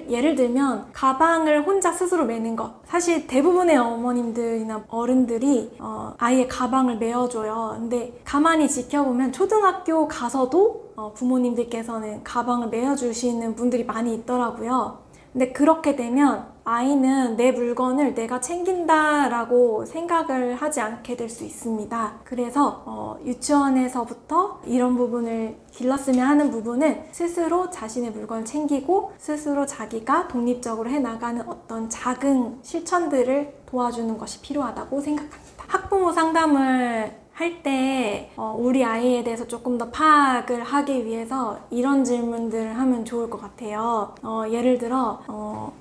예를 들면 가방을 혼자 스스로 매는 것. 사실 대부분의 어머님들이나 어른들이 아이의 가방을 메어줘요. 근데 가만히 지켜보면 초등학교 가서도 부모님들께서는 가방을 메어주시는 분들이 많이 있더라고요. 근데 그렇게 되면 아이는 내 물건을 내가 챙긴다라고 생각을 하지 않게 될 수 있습니다. 그래서 유치원에서부터 이런 부분을 길렀으면 하는 부분은 스스로 자신의 물건을 챙기고 스스로 자기가 독립적으로 해나가는 어떤 작은 실천들을 도와주는 것이 필요하다고 생각합니다. 학부모 상담을 할 때 우리 아이에 대해서 조금 더 파악을 하기 위해서 이런 질문들을 하면 좋을 것 같아요. 예를 들어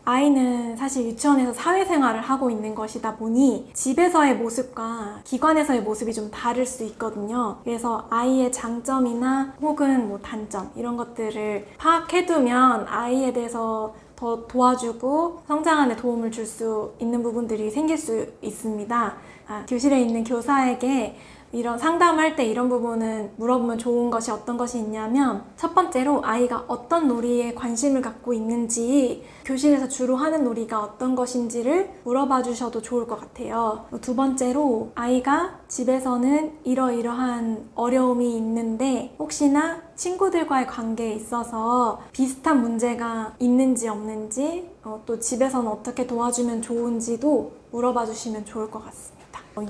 아이는 사실 유치원에서 사회생활을 하고 있는 것이다 보니 집에서의 모습과 기관에서의 모습이 좀 다를 수 있거든요. 그래서 아이의 장점이나 혹은 단점 이런 것들을 파악해두면 아이에 대해서 더 도와주고 성장하는 데 도움을 줄 수 있는 부분들이 생길 수 있습니다. 교실에 있는 교사에게 이런 상담할 때 이런 부분은 물어보면 좋은 것이 어떤 것이 있냐면 첫 번째로 아이가 어떤 놀이에 관심을 갖고 있는지 교실에서 주로 하는 놀이가 어떤 것인지를 물어봐 주셔도 좋을 것 같아요. 두 번째로 아이가 집에서는 이러이러한 어려움이 있는데 혹시나 친구들과의 관계에 있어서 비슷한 문제가 있는지 없는지 또 집에서는 어떻게 도와주면 좋은지도 물어봐 주시면 좋을 것 같습니다.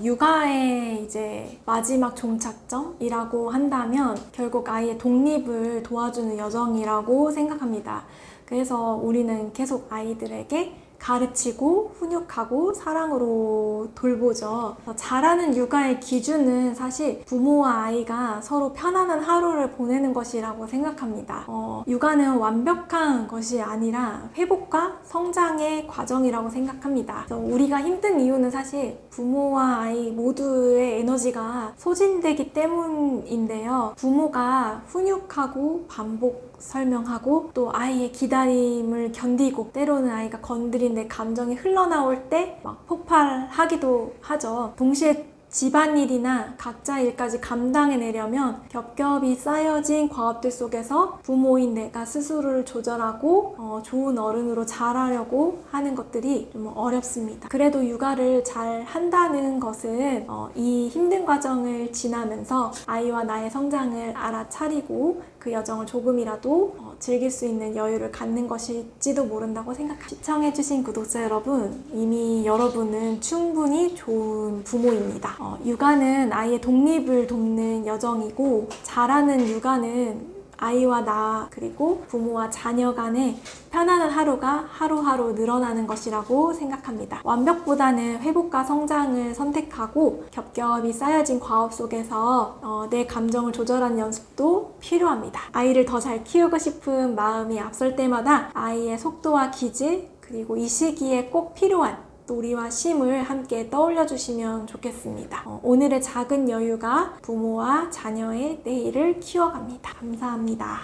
육아의 이제 마지막 종착점이라고 한다면 결국 아이의 독립을 도와주는 여정이라고 생각합니다. 그래서 우리는 계속 아이들에게 가르치고 훈육하고 사랑으로 돌보죠. 잘하는 육아의 기준은 사실 부모와 아이가 서로 편안한 하루를 보내는 것이라고 생각합니다. 육아는 완벽한 것이 아니라 회복과 성장의 과정이라고 생각합니다. 그래서 우리가 힘든 이유는 사실 부모와 아이 모두의 에너지가 소진되기 때문인데요. 부모가 훈육하고 반복 설명하고 또 아이의 기다림을 견디고 때로는 아이가 건드린 내 감정이 흘러나올 때 막 폭발하기도 하죠. 동시에 집안일이나 각자 일까지 감당해내려면 겹겹이 쌓여진 과업들 속에서 부모인 내가 스스로를 조절하고 좋은 어른으로 자라려고 하는 것들이 좀 어렵습니다. 그래도 육아를 잘 한다는 것은 이 힘든 과정을 지나면서 아이와 나의 성장을 알아차리고 그 여정을 조금이라도 즐길 수 있는 여유를 갖는 것일지도 모른다고 생각합니다. 시청해주신 구독자 여러분, 이미 여러분은 충분히 좋은 부모입니다. 육아는 아이의 독립을 돕는 여정이고 잘하는 육아는 아이와 나 그리고 부모와 자녀 간의 편안한 하루가 하루하루 늘어나는 것이라고 생각합니다. 완벽보다는 회복과 성장을 선택하고 겹겹이 쌓여진 과업 속에서 내 감정을 조절하는 연습도 필요합니다. 아이를 더 잘 키우고 싶은 마음이 앞설 때마다 아이의 속도와 기질 그리고 이 시기에 꼭 필요한 놀이와 쉼을 함께 떠올려 주시면 좋겠습니다. 오늘의 작은 여유가 부모와 자녀의 내일을 키워갑니다. 감사합니다.